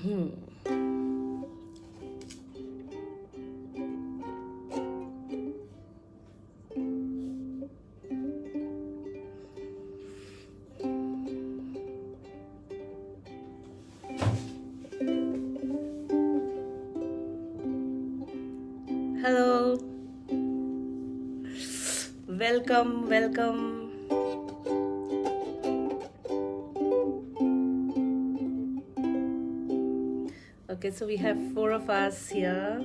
Hello, welcome. Okay, so we have 4 of us here.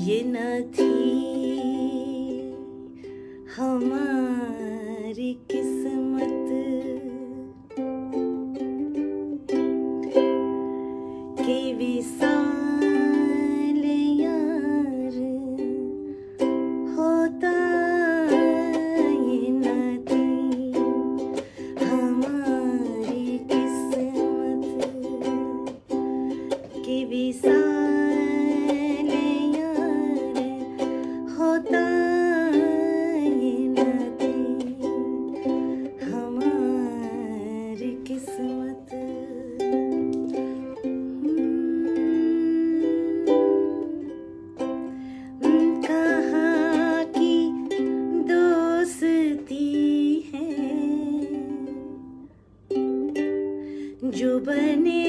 ये न थी हमारी किस्मत के विशाल यार होता ये न थी हमारी किस्मत के विशाल यार होता ये न थी हमारी किस्मत कहाँ की दोस्ती है जो बने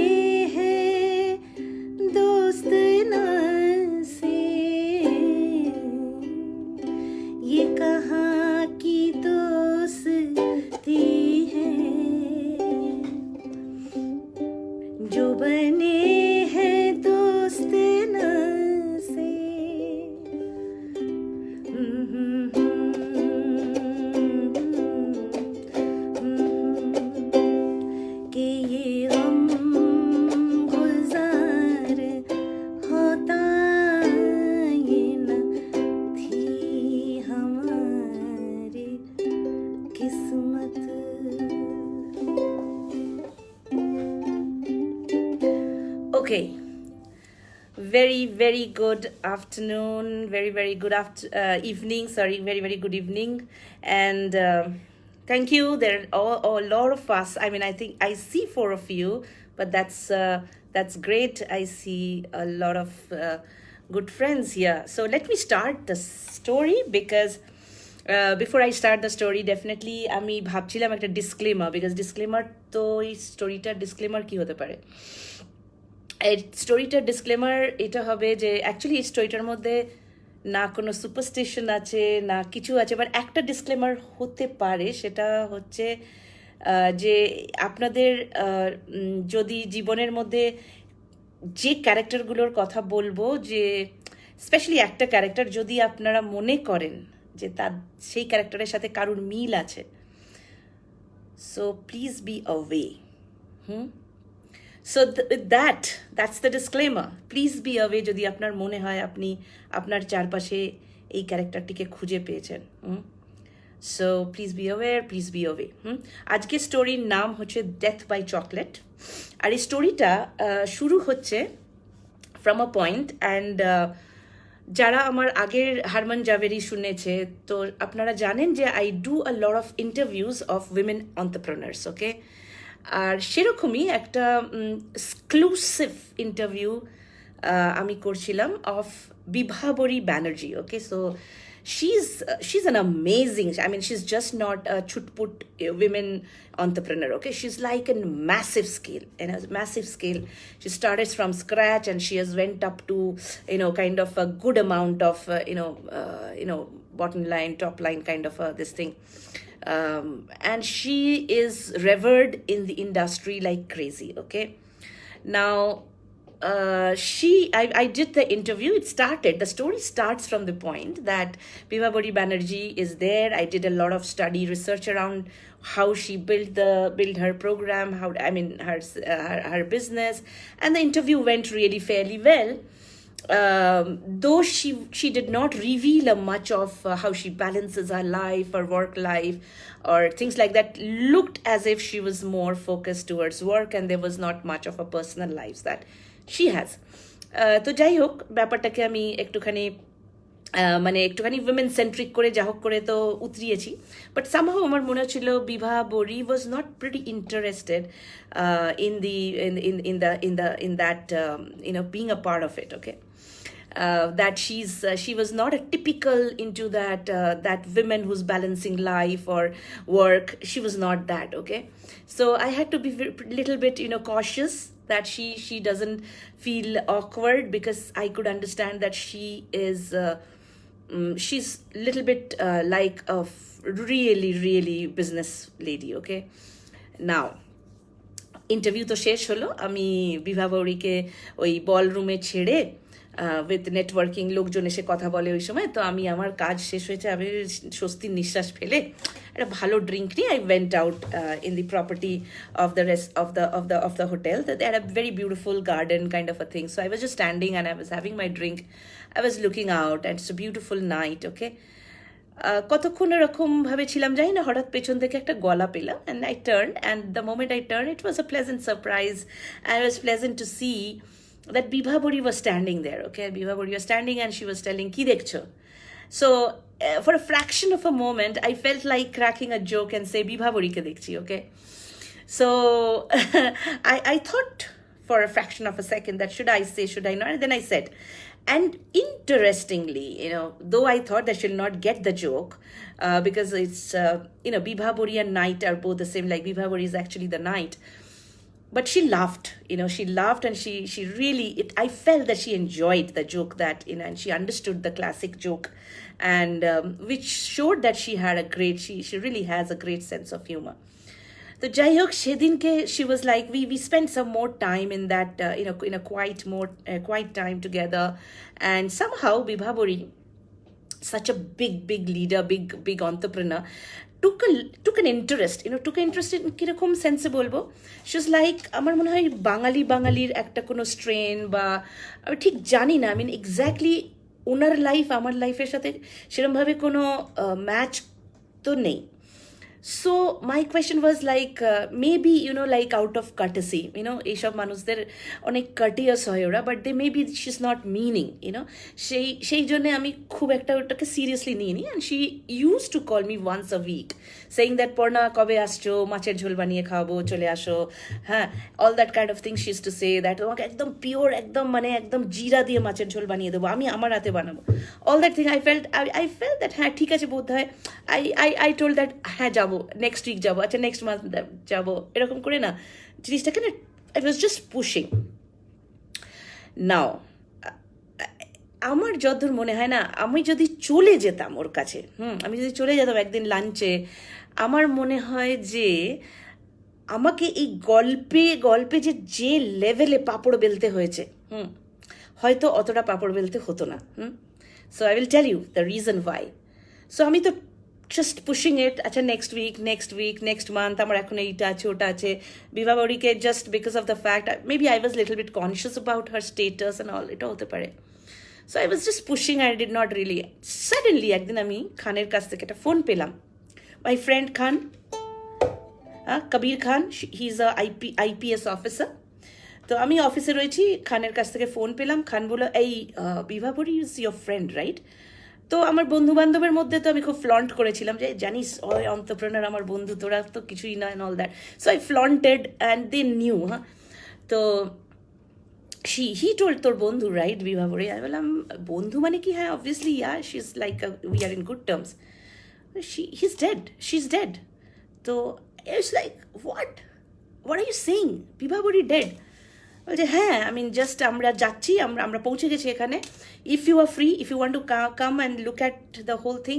हैं दोस्त ना से ये कहाँ की दोस्ती है जो बने हैं दोस्त ना से कि ये गम गुजार होता ये न थी हमारी किस्मत Okay, very good afternoon, very good evening, very good evening, and thank you. There are a lot of us. I mean, I think I see 4 of you, but that's great. I see a lot of good friends here. So let me start the story because before I start the story, definitely আমি ভাবছিলাম একটা disclaimer, because disclaimer তো এই স্টোরিটার disclaimer কি হতে পারে। এই স্টোরিটার disclaimer এটা হবে যে অ্যাকচুয়ালি এই স্টোরিটার মধ্যে না কোনো সুপারস্টিশন আছে না কিছু আছে, বাট একটা ডিসক্লেমার হতে পারে, সেটা হচ্ছে যে আপনাদের যদি জীবনের মধ্যে যে ক্যারেক্টারগুলোর কথা বলবো, যে স্পেশালি একটা ক্যারেক্টার যদি আপনারা মনে করেন যে তার সেই ক্যারেক্টারের সাথে কারুর মিল আছে, so please be away. So with that's the disclaimer. Please be away যদি আপনার মনে হয় আপনি আপনার চারপাশে এই ক্যারেক্টারটিকে খুঁজে পেয়েছেন। So please be aware, please be away. আজকে স্টোরির নাম হচ্ছে ডেথ বাই চকলেট, আর এই স্টোরিটা শুরু হচ্ছে ফ্রম আ পয়েন্ট, অ্যান্ড যারা আমার আগের হারমান জাভেরি শুনেছে তো আপনারা জানেন যে I do a lot of interviews of women entrepreneurs. Okay, আর সেরকমই একটা এক্সক্লুসিভ ইন্টারভিউ আমি করছিলাম of Bibhabari Banerjee. Okay, so she's an amazing, I mean, she's just not a chutput women entrepreneur. Okay, she's like a massive scale, she started from scratch and she has went up to kind of a good amount of bottom line, top line kind of this thing. And she is revered in the industry like crazy. Okay, now I did the interview. The story starts from the point that Bibhabori Banerjee is there. I did a lot of study research around how she built her program, her business, and the interview went really fairly well. Though she did not reveal much of how she balances her life, her work life, or things like that. Looked as if she was more focused towards work and there was not much of a personal life that she has. তো যাই হোক, ব্যাপারটাকে আমি একটুখানি মানে একটুখানি women centric করে যা হোক করে তো উতরিয়েছি, বাট সামহাও আমার মনে হচ্ছিল বিভা বড়ি was not pretty interested in the in that being a part of it, okay. That she was not a typical into that women who's balancing life or work. She was not that, okay. So I had to be little bit cautious that she doesn't feel awkward, because I could understand that she is she's little bit like a really business lady, okay. Now interview তো শেষ হলো, আমি বিভা বৌরিকে ওই বল রুমে ছেড়ে with networking লোকজন এসে কথা বলে ওই সময়, তো আমি আমার কাজ শেষ হয়েছে, আমি স্বস্তির নিঃশ্বাস ফেলে একটা ভালো ড্রিঙ্ক নিয়ে I went out in the property of the rest of the hotel. They had a very beautiful garden kind of a thing. So I was just standing and I was having my drink. I was looking out and it's a beautiful night, okay. কতক্ষণ এরকম ভাবে ছিলাম জানি না, হঠাৎ পেছন থেকে একটা গলা পেলাম, and I turn, and the moment I turn it was a pleasant surprise. I was pleasant to see that Bibha Bori was standing there, okay. Bibha Bori was standing and she was telling, ki dekhcho? So for a fraction of a moment I felt like cracking a joke and say Bibha Bori ke dekhchi, okay. So I thought for a fraction of a second that should I say, should I not, and then I said. And interestingly, though I thought that she'll not get the joke, because it's Bibha Bori and night are both the same, like Bibha Bori is actually the night. But she laughed, she laughed, and she really, I felt that she enjoyed the joke, that, and she understood the classic joke, and which showed that she had she really has a great sense of humor. So jai hok sedinke she was like, we spent some more time in that in a quiet time together, and somehow Bibha Bori, such a big leader, big entrepreneur, took an interest, took an interest in কিরকম সেন্সে বলবো, she was like, আমার মনে হয় বাঙালির একটা কোনো strain, বা আমি ঠিক জানি না, এক্স্যাক্টলি ওনার লাইফ আমার লাইফের সাথে সেরকমভাবে কোনো ম্যাচ তো নেই. So my question was like, maybe like out of courtesy, এইসব মানুষদের অনেক courteous হয় ওরা, but they maybe she's not meaning, সেই জন্য আমি খুব একটা ওটাকে সিরিয়াসলি নিইনি. and she used to call me once a week saying that Parna কবে আসছো, মাছের ঝোল বানিয়ে খাওয়াবো, চলে আসো, হ্যাঁ, all that kind of thing she used to say, that তোমাকে একদম পিওর, একদম জিরা দিয়ে মাছের ঝোল বানিয়ে দেবো, আমি আমার হাতে বানাবো, all that thing. I felt that হ্যাঁ ঠিক আছে বোধ হয়. I told that হ্যাঁ যাবো, নেক্সট উইক যাবো, আচ্ছা নেক্সট মান্থ যাবো, এরকম করে না জিনিসটাকে না, আই ওয়াজ জাস্ট পুশিং. নাও আমার যতদূর মনে হয় না, আমি যদি চলে যেতাম ওর কাছে, আমি যদি চলে যেতাম একদিন লাঞ্চে, আমার মনে হয় যে আমাকে এই গল্পে যে লেভেলে পাঁপড় বেলতে হয়েছে, হয়তো অতটা পাঁপড় বেলতে হতো না. So I will tell you the reason why. So আমি তো just pushing it, acha next week, next month, আমার এখন এইটা আছে ওটা আছে. বিভা বড়িকে just because of the fact, maybe I was little bit conscious about her status and all, এটা হতে পারে. So I was just pushing, I did not really. Suddenly একদিন আমি খানের কাছ থেকে একটা ফোন পেলাম. My friend Khan, Kabir Khan, he's a IPS officer. তো আমি অফিসে রয়েছি, খানের কাছ থেকে ফোন পেলাম. খান বলল, এই বিভা বড়ি ইজ ইয়োর ফ্রেন্ড, রাইট? তো আমার বন্ধু বান্ধবের মধ্যে তো আমি খুব ফ্লন্ট করেছিলাম যে জানিস ওই এন্টারপ্রেনার আমার বন্ধু, তোরা তো কিছুই না, all that. So I flaunted and they knew. তো হি টোল্ড, তোর বন্ধু রাইট বিভা বড়ি? আমি বললাম বন্ধু মানে কি? হ্যাঁ obviously, she is like we are in good terms. She is dead. তো it's like what are you saying, Bibha বড়ি ডেড? বলছে হ্যাঁ, জাস্ট আমরা যাচ্ছি, আমরা পৌঁছে গেছি এখানে. If you are free, if you want to come and look at the whole thing,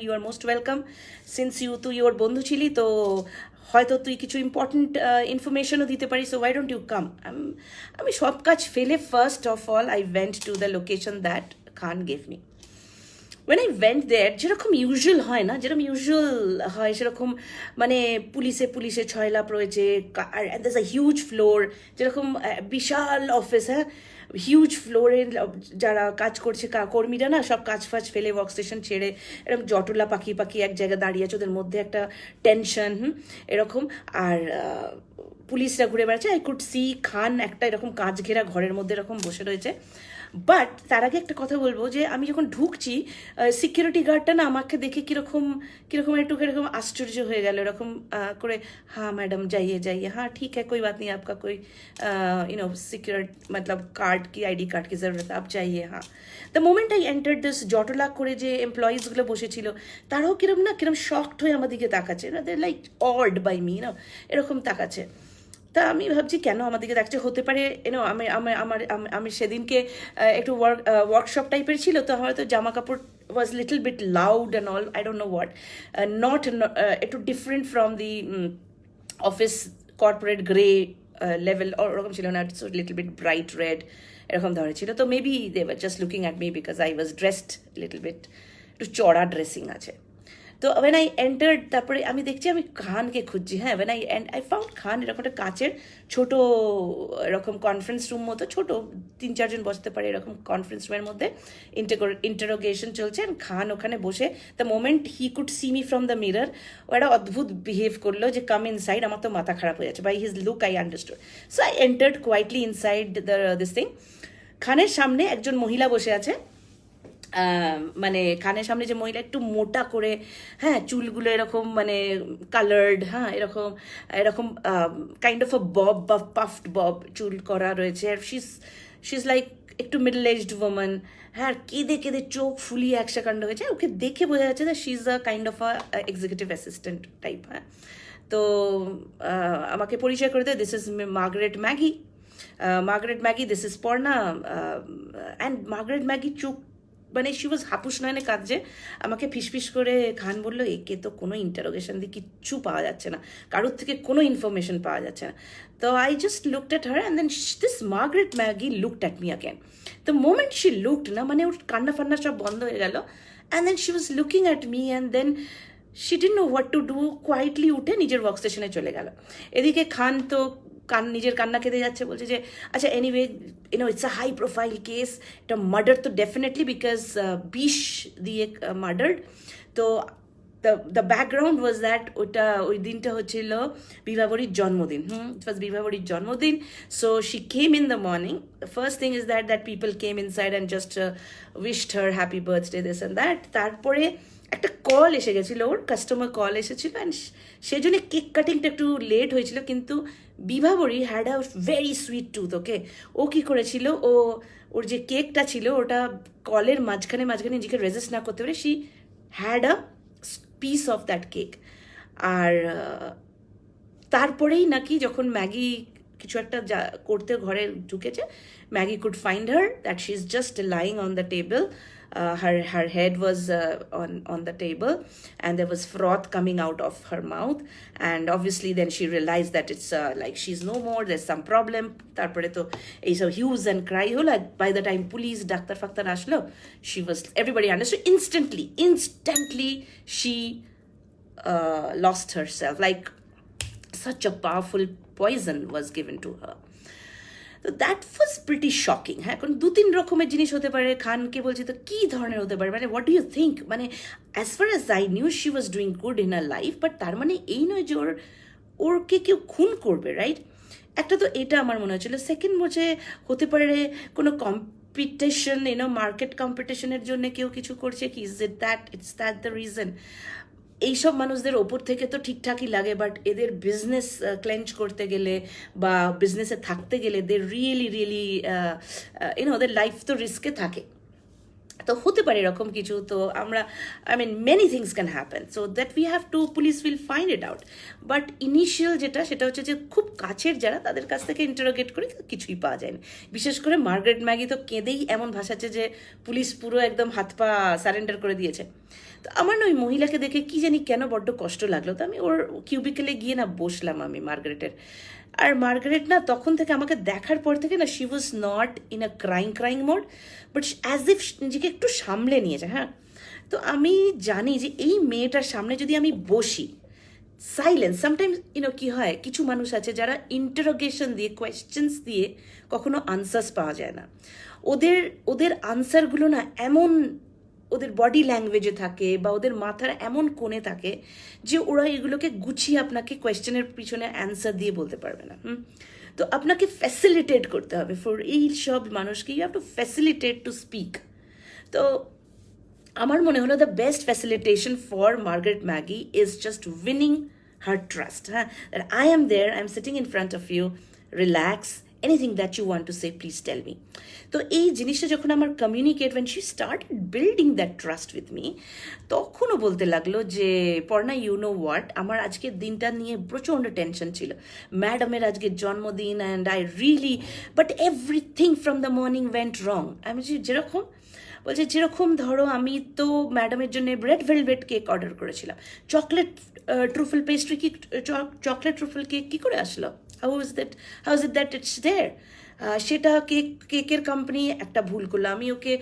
you are most welcome. Since তুই ওর বন্ধু ছিলি, তো হয়তো তুই কিছু ইম্পর্টেন্ট ইনফরমেশনও দিতে পারিস, so why don't you come? আমি সব কাজ ফেলে first of all I went to the location that Khan gave me. when I went there, যেরকম ইউজুয়াল হয় না, যেরকম ইউজুয়াল হয় সেরকম পুলিশে ছয়লাপ রয়েছে, আর দ্যাটস আ হিউজ ফ্লোর, যেরকম বিশাল অফিস, হ্যাঁ, হিউজ ফ্লোরে যারা কাজ করছে কর্মীরা না, সব কাজ ফাজ ফেলে ওয়ার্ক স্টেশন ছেড়ে এরকম জটলা পাখি এক জায়গায় দাঁড়িয়ে আছে, ওদের মধ্যে একটা টেনশন, এরকম. আর পুলিশরা ঘুরে বেড়াচ্ছে. আই কুড সি খান একটা এরকম কাঁচ ঘেরা ঘরের মধ্যে এরকম বসে রয়েছে, বাট তার আগে একটা কথা বলবো যে আমি যখন ঢুকছি সিকিউরিটি গার্ডটা না আমাকে দেখে কীরকম কীরকম একটু কীরকম আশ্চর্য হয়ে গেল এরকম করে, हाँ मैडम जाइए जाइए, हाँ ठीक है कोई बात नहीं, आपका कोई सिक्योर मतलब कार्ड की आईडी कार्ड की ज़रूरत है, आप जाइए। हाँ, the moment I entered this জটলা করে যে এমপ্লয়িজগুলো বসেছিল তারাও কিরম শকড হয়ে আমার দিকে তাকাচ্ছে, না দে লাইক অড বাই মি, না এরকম তাকাচ্ছে। তা আমি ভাবছি কেন আমার দিকে দেখছে, হতে পারে আমি আমার আমার আমি সেদিনকে একটু ওয়ার্কশপ টাইপের ছিল, তো হয়তো জামা কাপড় was little bit loud and all, I don't know what, not একটু different from the office corporate grey level ওরকম ছিল না, it's little bit bright red এরকম ধরনের ছিল। তো maybe they were just looking at me because I was dressed little bit, একটু চড়া ড্রেসিং আছে। তো ওয়েন আই এন্টার্ড, তারপরে আমি দেখছি আমি খানকে খুঁজছি। হ্যাঁ, ওয়েন আই ফাউন্ড খান এরকম একটা কাচের ছোটো এরকম কনফারেন্স রুম মতো, ছোটো 3-4 জন বসতে পারে এরকম কনফারেন্স রুমের মধ্যে ইন্টারোগেশন চলছে। খান ওখানে বসে, the moment he could see me from the mirror, ও একটা অদ্ভুত বিহেভ করলো যে কাম ইনসাইড। আমার তো মাথা খারাপ হয়ে যাচ্ছে, by his look I understood. So I entered quietly inside this thing. খানের সামনে একজন মহিলা বসে আছে, মানে খানের সামনে যে মহিলা একটু মোটা করে, হ্যাঁ চুলগুলো এরকম মানে কালার্ড, হ্যাঁ এরকম এরকম কাইন্ড অফ আ বব বা পাফড বব চুল করা রয়েছে। আর শি ইজ লাইক একটু মিডল এজড ওম্যান, হ্যাঁ কেঁদে কেঁদে চোখ ফুলিয়ে একসা কাণ্ড হয়েছে। ওকে দেখে বোঝা যাচ্ছে যে she is a kind of a executive assistant type. হ্যাঁ, তো আমাকে পরিচয় করে দেয়, this is Margaret Maggi, this is Parna. And Margaret Maggi চোখ মানে শি ওয়াজ হাপুস নয়নে কাঁদছে। আমাকে ফিসফিস করে খান বললো, একে তো কোনো ইন্টারোগেশন দিয়ে কিচ্ছু পাওয়া যাচ্ছে না, কারোর থেকে কোনো ইনফরমেশন পাওয়া যাচ্ছে না। তো I just looked at her and then this Margaret Maggie looked at me again. The moment she looked, না মানে ওর কান্না ফান্না সব বন্ধ হয়ে গেল। And then she was looking at me and then she didn't know what to do, quietly উঠে নিজের ওয়ার্ক স্টেশনে চলে গেল। এদিকে খান তো নিজের কান্না কেঁদে যাচ্ছে, বলছে যে আচ্ছা anyway it's a high profile case, এটা মার্ডার তো ডেফিনেটলি বিকজ বিষ দিয়ে মার্ডার্ড। তো দ্য ব্যাকগ্রাউন্ড ওয়াজ দ্যাট ওই দিনটা হচ্ছিল বিভাবরীর জন্মদিন। ইট ওয়াজ বিভাবরীর জন্মদিন। So she came in the morning, first thing is that people came inside and just wished her happy birthday this and that. তারপরে একটা কল এসে গেছিলো, ওর কাস্টমার কল এসেছিলো, অ্যান্ড সেই জন্য কেক কাটিংটা একটু লেট হয়েছিল। কিন্তু Bibhabari had a very sweet tooth. Okay, ও কী করেছিল, ওর যে কেকটা ছিল ওটা কলের মাঝখানে নিজেকে রেজিস্ট না করতে পারে, she had a piece of that cake. আর তারপরেই নাকি যখন ম্যাগি কিছু একটা করতে ঘরে ঢুকেছে, Maggie could find her that she is just lying on the table. Her head was on the table and there was froth coming out of her mouth, and obviously then she realized that it's like she's no more, there's some problem. Tarpore to ei sob hues and cry holo. By the time police doctor factor ashlo, she was, everybody understood instantly she lost herself, like such a powerful poison was given to her. তো that was pretty shocking. হ্যাঁ, এখন 2-3 রকমের জিনিস হতে পারে। খানকে বলছি তো কী ধরনের হতে পারে, মানে হোয়াট ডু ইউ থিঙ্ক, মানে as far as I knew she was doing good in her life, but তার মানে এই নয় যে ওরকে কেউ খুন করবে, রাইট? একটা তো এটা আমার মনে হচ্ছিলো। সেকেন্ড হতে পারে কোনো কম্পিটিশন, মার্কেট কম্পিটিশনের জন্য কেউ কিছু করছে কি, ইটস দ্যাট দ্য রিজন। এইসব মানুষদের ওপর থেকে তো ঠিকঠাকই লাগে, বাট এদের বিজনেস ক্লেঞ্চ করতে গেলে বা বিজনেসে থাকতে গেলে দে রিয়েলি ওদের লাইফ তো রিস্কে থাকে। তো হতে পারে এরকম কিছু। তো আমরা many things can happen, so that we have to, police will find it out. But initial সেটা হচ্ছে যে খুব কাছের যারা, তাদের কাছ থেকে ইন্টারোগেট করে কিছুই পাওয়া যায়নি। বিশেষ করে মার্গারেট ম্যাগি তো কেঁদেই এমন ভাসাচ্ছে যে পুলিশ পুরো একদম হাত পা সারেন্ডার করে দিয়েছে। তো আমার না ওই মহিলাকে দেখে কি জানি কেন বড্ড কষ্ট লাগলো। তো আমি ওর কিউবিকেলে গিয়ে না বসলাম আমি মার্গারেটের। আর মার্গারেট না তখন থেকে আমাকে দেখার পর থেকে না, she was not in a crying mode, but as if নিজেকে একটু সামলে নিয়েছে। হ্যাঁ, তো আমি জানি যে এই মেয়েটার সামনে যদি আমি বসি, সাইলেন্স সামটাইমস কি হয়, কিছু মানুষ আছে যারা ইন্টারোগেশন দিয়ে, কোয়েশ্চেন্স দিয়ে কখনো আনসার্স পাওয়া যায় না। ওদের আনসারগুলো না এমন ওদের বডি ল্যাঙ্গুয়েজে থাকে বা ওদের মাথার এমন কোণে থাকে যে ওরা এগুলোকে গুছিয়ে আপনাকে কোয়েশ্চেনের পিছনে অ্যান্সার দিয়ে বলতে পারবে না। তো আপনাকে ফ্যাসিলিটেট করতে হবে ফর এই সব মানুষকে, you have to facilitate to speak. তো আমার মনে হলো the best facilitation for Margaret Maggie is just winning her trust, হ্যাঁ, that I am there, I am sitting in front of you, relax, anything that you want to say please tell me. তো এই জিনিসটা যখন আমার communicate, when she started building that trust with me, তখনও বলতে লাগলো যে পর্ণা, ইউ নো হোয়াট, আমার আজকের দিনটা নিয়ে প্রচণ্ড টেনশন ছিল, ম্যাডামের আজকের জন্মদিন, and I really, but everything from the morning went wrong. আমি যেরকম বলছে, যেরকম ধরো আমি তো ম্যাডামের জন্য রেড ভেলভেট কেক অর্ডার করেছিলাম, চকলেট ট্রুফল পেস্ট্রি কি, চকলেট ট্রুফল কেক কী করে আসলো, how is it that it's there, সেটা কেকের কোম্পানি একটা ভুল করলো, আমি ওকে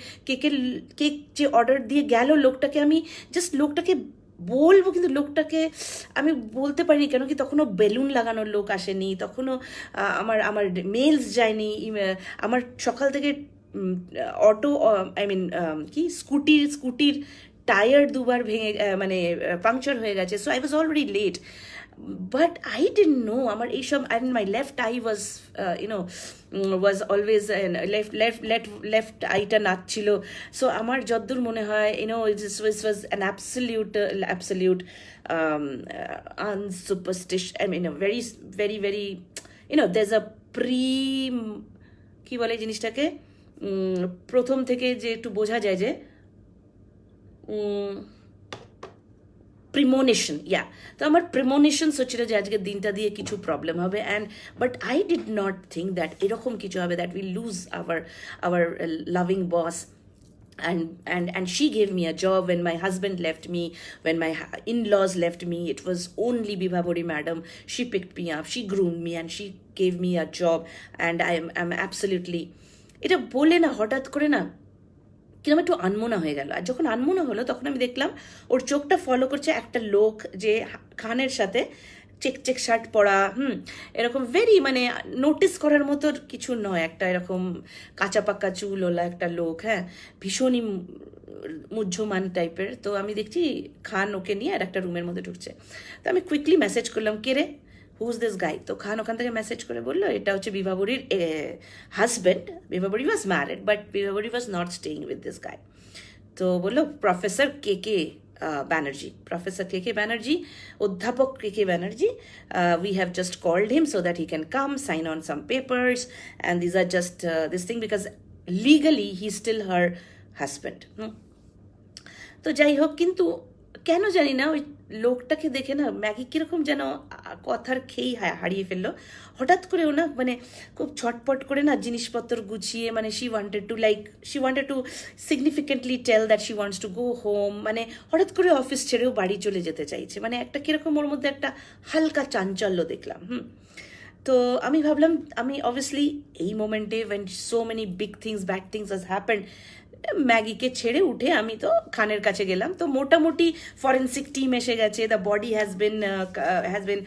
কেক যে অর্ডার দিয়ে গেল লোকটাকে, আমি জাস্ট লোকটাকে বলবো, কিন্তু লোকটাকে আমি বলতে পারিনি, কেন কি তখনও বেলুন লাগানোর লোক আসেনি, তখনও আমার মেলস যায়নি, আমার সকাল থেকে অটো, আই মিন কি স্কুটির টায়ার দুবার ভেঙে মানে পাংচার হয়ে গেছে, so I was already late, but I didn't know আমার এইসব, and my left eye was was always left আইটা নাচছিল, সো আমার যদ্দূর মনে হয় this was an absolute unsuperstition, I mean very very very there's a কি বলে জিনিসটাকে, প্রথম থেকে যে একটু বোঝা যায় যে প্রিমোনিশন, ইয়া, তো আমার প্রিমোনিশনস হচ্ছিল যে আজকের দিনটা দিয়ে কিছু প্রবলেম হবে, and but I did not think that এরকম কিছু হবে, that will lose our loving boss. And she gave me a job when my husband left me, when my in-laws left me. It was only Bibhabori madam. She picked me up, she groomed me, and she gave me a job, and I'm absolutely, এটা বলে না হঠাৎ করে না কিরকম একটু আনমোনা হয়ে গেল। আর যখন আনমোনা হলো তখন আমি দেখলাম ওর চোখটা ফলো করছে একটা লোক, যে খানের সাথে চেক শার্ট পরা, এরকম ভেরি মানে নোটিস করার মতো কিছু নয়, একটা এরকম কাঁচা পাকা চুলওয়ালা একটা লোক, হ্যাঁ, ভীষণই মুহ্যমান টাইপের। তো আমি দেখছি খান ওকে নিয়ে আর একটা রুমের মধ্যে ঢুকছে। তো আমি কুইকলি মেসেজ করলাম, কে রে, হুজ দিস গাই? তো খান ওখান থেকে মেসেজ করে বললো এটা হচ্ছে বিভাবরীর husband. Bibhabari was married, but Bibhabari was not staying with this guy. তো বললো professor K Banerjee, professor K Banerjee, অধ্যাপক K Banerjee, we have just called him so that he can come sign on some papers, and these are just this thing because legally he's still her husband. তো যাই হোক, কিন্তু কেন জানি না ওই লোকটাকে দেখে না ম্যাগি কীরকম যেন কথার খেয়েই হারিয়ে ফেললো। হঠাৎ করে ও না মানে খুব ছটপট করে না জিনিসপত্র গুছিয়ে, মানে she wanted to significantly tell that she wants to go home, মানে হঠাৎ করে অফিস ছেড়েও বাড়ি চলে যেতে চাইছে, মানে একটা কীরকম ওর মধ্যে একটা হালকা চাঞ্চল্য দেখলাম। তো আমি ভাবলাম, আমি অবভিয়াসলি এই মোমেন্টে when so many big things, bad things has happened, ম্যাগিকে ছেড়ে উঠে আমি তো খানের কাছে গেলাম। তো মোটামুটি ফরেন্সিক টিম এসে গেছে, the body has been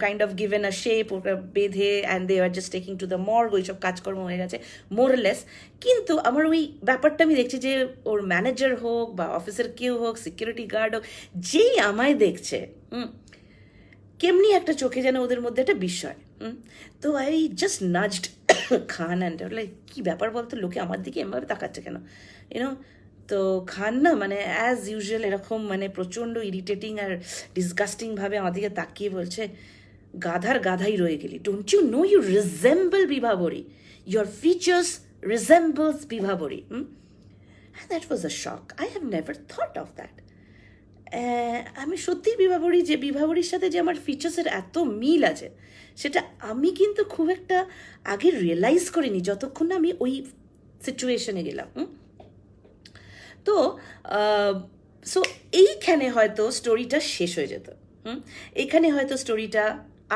kind of given a shape, ওটা বেঁধে, and they are just taking to the morgue, ওইসব কাজকর্ম হয়ে গেছে মোরলেস। কিন্তু আমার ওই ব্যাপারটা আমি দেখছি যে ওর ম্যানেজার হোক বা অফিসের কেউ হোক, সিকিউরিটি গার্ড হোক, যেই আমায় দেখছে কেমনি একটা চোখে যেন ওদের মধ্যে একটা বিস্ময়। তো I just nudged Khan and like, কী ব্যাপার বলতো, লোকে আমার দিকে এমভাবে তাকাচ্ছে কেন, তো খান না মানে অ্যাজ ইউজুয়াল এরকম মানে প্রচণ্ড ইরিটেটিং আর ডিসগাস্টিংভাবে আমার দিকে তাকিয়ে বলছে, গাধাই রয়ে গেলি, don't you know you resemble Bibhabari, your features resembles Bibhabari. And that was a shock, I have never thought of that. আমি সত্যিই বিভাবরীর সাথে যে আমার ফিচার্সের এত মিল আছে, সেটা আমি কিন্তু খুব একটা আগে রিয়েলাইজ করিনি যতক্ষণ না আমি ওই সিচুয়েশনে গেলাম। তো সো এইখানে হয়তো স্টোরিটা শেষ হয়ে যেত, এইখানে হয়তো স্টোরিটা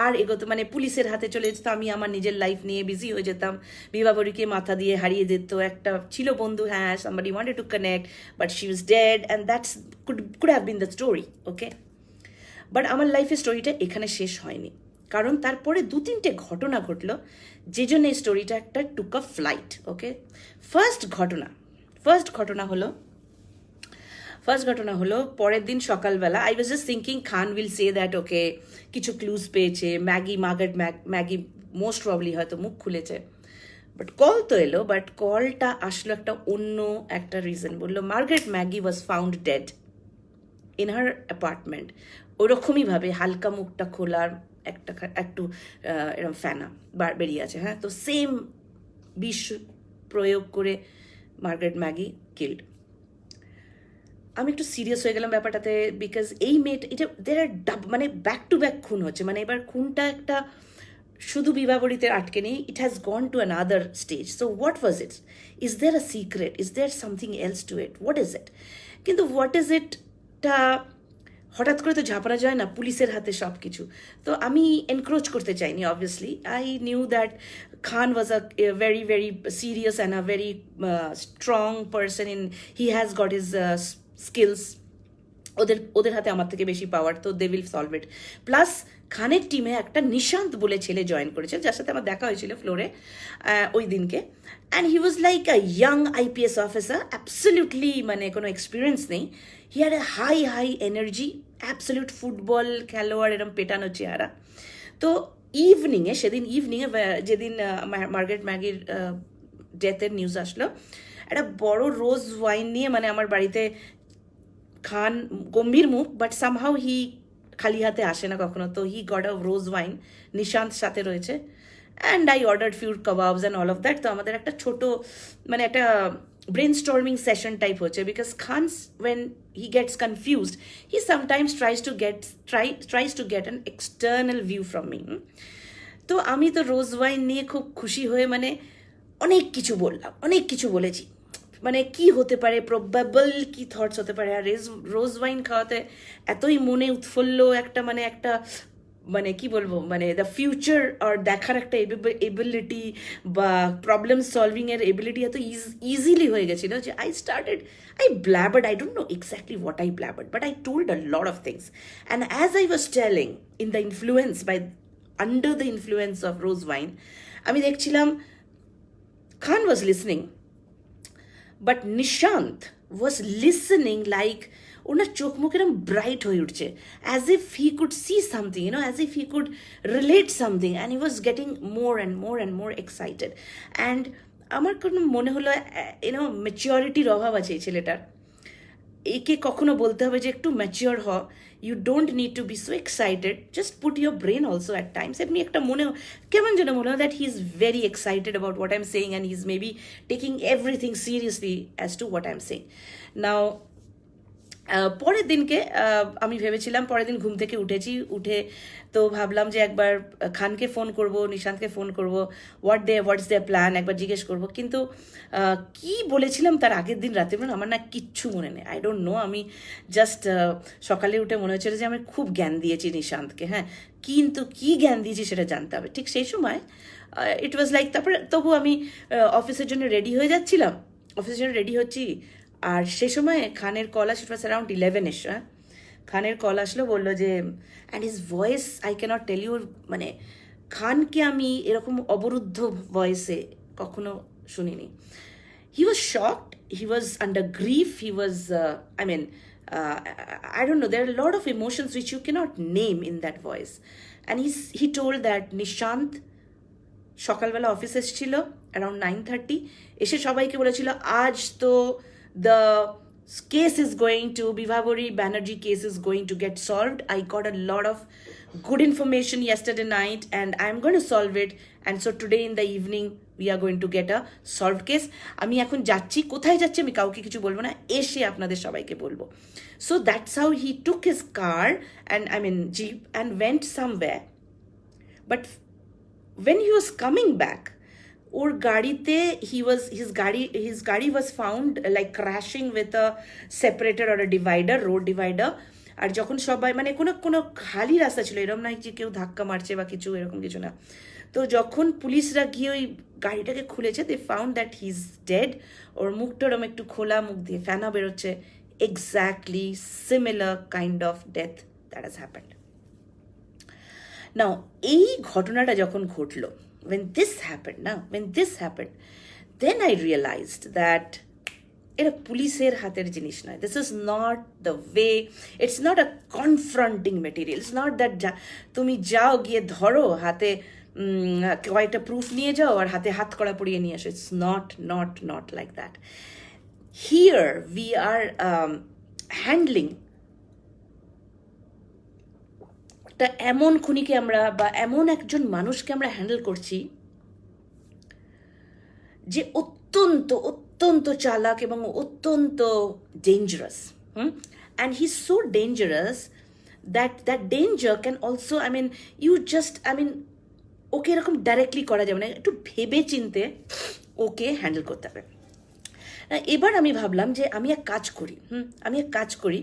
আর এগোতো, মানে পুলিশের হাতে চলে যেত, আমি আমার নিজের লাইফ নিয়ে বিজি হয়ে যেতাম, বিভাবরীকে মাথা দিয়ে হারিয়ে যেত। একটা ছিল বন্ধু, হ্যাঁ, somebody wanted to connect but she was dead, and that's could have been the story, okay? But আমার লাইফের স্টোরিটা এখানে শেষ হয়নি, কারণ তারপরে 2-3টে ঘটনা ঘটলো, যে জন্য এই স্টোরিটা একটা টুক আ ফ্লাইট, ওকে? ফার্স্ট ঘটনা হলো ফার্স্ট ঘটনা হলো পরের দিন সকালবেলা I was just thinking Khan will say that okay কিছু ক্লুজ পেয়েছে, ম্যাগি মোস্ট প্রবলি হয়তো মুখ খুলেছে। বাট কল তো এলো, বাট কলটা আসলো একটা অন্য একটা রিজন। বললো Margaret Maggie was found dead in her apartment. ওরকমইভাবে হালকা মুখটা খোলার একটু এরকম ফ্যানা বেরিয়ে আছে। হ্যাঁ, তো সেম বিষ প্রয়োগ করে মার্গারেট ম্যাগি কিল্ড। আমি একটু সিরিয়াস হয়ে গেলাম ব্যাপারটাতে, বিকজ এই মেয়েটা এটা মানে ব্যাক টু ব্যাক খুন হচ্ছে। মানে এবার খুনটা একটা শুধু বিবাহবরীতে আটকে নেই, it has gone to another stage. So what was it? Is there a secret? Is there something else to it? What is it? কিন্তু হোয়াট ইজ ইটটা হঠাৎ করে তো ঝাপড়া যায় না পুলিশের হাতে সব কিছু। তো আমি এনক্রোচ করতে চাইনি, obviously. I knew that Khan was a very very serious and a very strong person in he has got his skills. ওদের হাতে আমার থেকে বেশি পাওয়ার, তো they will solve it. Plus খানের টিমে একটা নিশান্ত বলে ছেলে জয়েন করেছে, যার সাথে আমার দেখা হয়েছিল ফ্লোরে ওই দিনকে। And he was like a young IPS officer, absolutely মানে কোনো এক্সপিরিয়েন্স নেই। He had a high energy, absolute football খেলোয়াড়, এরম পেটানো চেহারা। তো সেদিন ইভিনিংয়ে যেদিন মার্গারেট ম্যাগির ডেথের নিউজ আসলো, একটা বড় রোজ ওয়াইন নিয়ে, মানে আমার বাড়িতে খান গম্ভীর মুখ, বাট সামহাউ হি খালি হাতে আসে না কখনো। তো he got a rose wine, Nishant সাথে রয়েছে, and I order few kebabs and all of that. তো আমাদের একটা ছোট মানে একটা ব্রেন স্টর্মিং সেশন টাইপ হচ্ছে, because Khan when he gets confused he sometimes tries to get an external view from me. তো আমি তো রোজ ওয়াইন নিয়ে খুব খুশি হয়ে মানে অনেক কিছু বললাম, অনেক কিছু বলেছি, মানে কি হতে পারে, প্রবাবল কি থটস হতে পারে। আর রোজ ওয়াইন খাওয়াতে এতই মনে উৎফুল্ল একটা মানে কি বলবো, মানে দ্য ফিউচার আর দেখার একটা এবিলিটি বা প্রবলেম সলভিং এর এবিলিটি এত ইজিলি হয়ে গেছিল যে I blabbered. I don't know exactly what I blabbered, but I told a lot of things. And as I was telling, under the influence of rose wine, আমি দেখছিলাম Khan was listening, but Nishant was listening like ওনার চোখ মুখ এরকম bright হয়ে উঠছে, as if he could see something, as if he could relate something, and he was getting more and more excited. And আমার কোনো মনে হলো ম্যাচিওরিটির অভাব আছে এই ছেলেটার। একে কখনো বলতে হবে যে একটু ম্যাচিওর হ, you don't need to be so excited, just put your brain also at times. এমনি একটা কেমন যেন মনে হয় that he is very excited about what I am saying, and he is maybe taking everything seriously as to what I am saying. Now পরের দিনকে আমি ভেবেছিলাম, পরের দিন ঘুম থেকে উঠে তো ভাবলাম যে একবার খানকে ফোন করব, নিশান্তকে ফোন করব, হোয়াটস দেয়ার প্ল্যান একবার জিজ্ঞেস করব। কিন্তু কি বলেছিলাম তার আগের দিন রাতে আমার না কিচ্ছু মনে নেই। আই ডোন্ট নো, আমি জাস্ট সকালে উঠে মনে হচ্ছিল যে আমি খুব জ্ঞান দিয়েছি নিশান্তকে। হ্যাঁ, কিন্তু কি জ্ঞান দিয়েছি সেটা জানতে হবে। ঠিক সেই সময় ইট ওয়াজ লাইক, তারপরে তবু আমি অফিসের জন্য রেডি হচ্ছি, আর সে সময় খানের কল আসলো, ইট ওয়াজ অ্যারাউন্ড 11-ish। খানের কল আসলো, বললো যে, and his voice I cannot tell you, মানে খানকে আমি এরকম অবরুদ্ধ ভয়েসে কখনো শুনিনি। He was shocked, he was under grief, he was I don't know, there are a lot of emotions which you cannot name in that voice. And he told that Nishant সকালবেলা office এসেছিল around 9:30, এসে সবাইকে বলেছিল আজ তো the case is going to, Bibhabori Banerjee case is going to get solved. I got a lot of good information yesterday night and I'm going to solve it, and so today in the evening we are going to get a solved case. আমি এখন যাচ্ছি, কোথায় যাচ্ছি আমি কাউকে কিছু বলবো না, এসে আপনাদের সবাইকে বলবো। So that's how he took his car and jeep and went somewhere. But when he was coming back, ওর গাড়িতে his গাড়ি was found like crashing with a separator or a divider, road divider. আর যখন সবাই মানে কোনো খালি রাস্তা ছিল, এরকম নয় যে কেউ ধাক্কা মারছে বা কিছু, এরকম কিছু না। তো যখন পুলিশরা গিয়ে ওই গাড়িটাকে খুলেছে, they found that he's dead. ওর মুখটা ওরম একটু খোলা, মুখ দিয়ে ফেনা বেরোচ্ছে, exactly similar kind of death that has happened. Now এই ঘটনাটা যখন ঘটলো, when this happened, then I realized that এটা পুলিশের হাতের জিনিস নয়। This is not the way, it's not a confronting material, it's not that তুমি যাও গিয়ে ধরো হাতে কয়েকটা প্রুফ নিয়ে যাও আর হাতে হাত কড়া পরিয়ে নিয়ে আসো। It's not like that. Here we are handling একটা এমন খুনিকে আমরা, বা এমন একজন মানুষকে আমরা হ্যান্ডেল করছি যে অত্যন্ত অত্যন্ত চালাক এবং অত্যন্ত dangerous. And he is so dangerous that danger can also, I mean you just, I mean okay এরকম ডাইরেক্টলি করা যাবে না, একটু ভেবে চিনতে ওকে হ্যান্ডেল করতে হবে। এবার আমি ভাবলাম যে আমি এক কাজ করি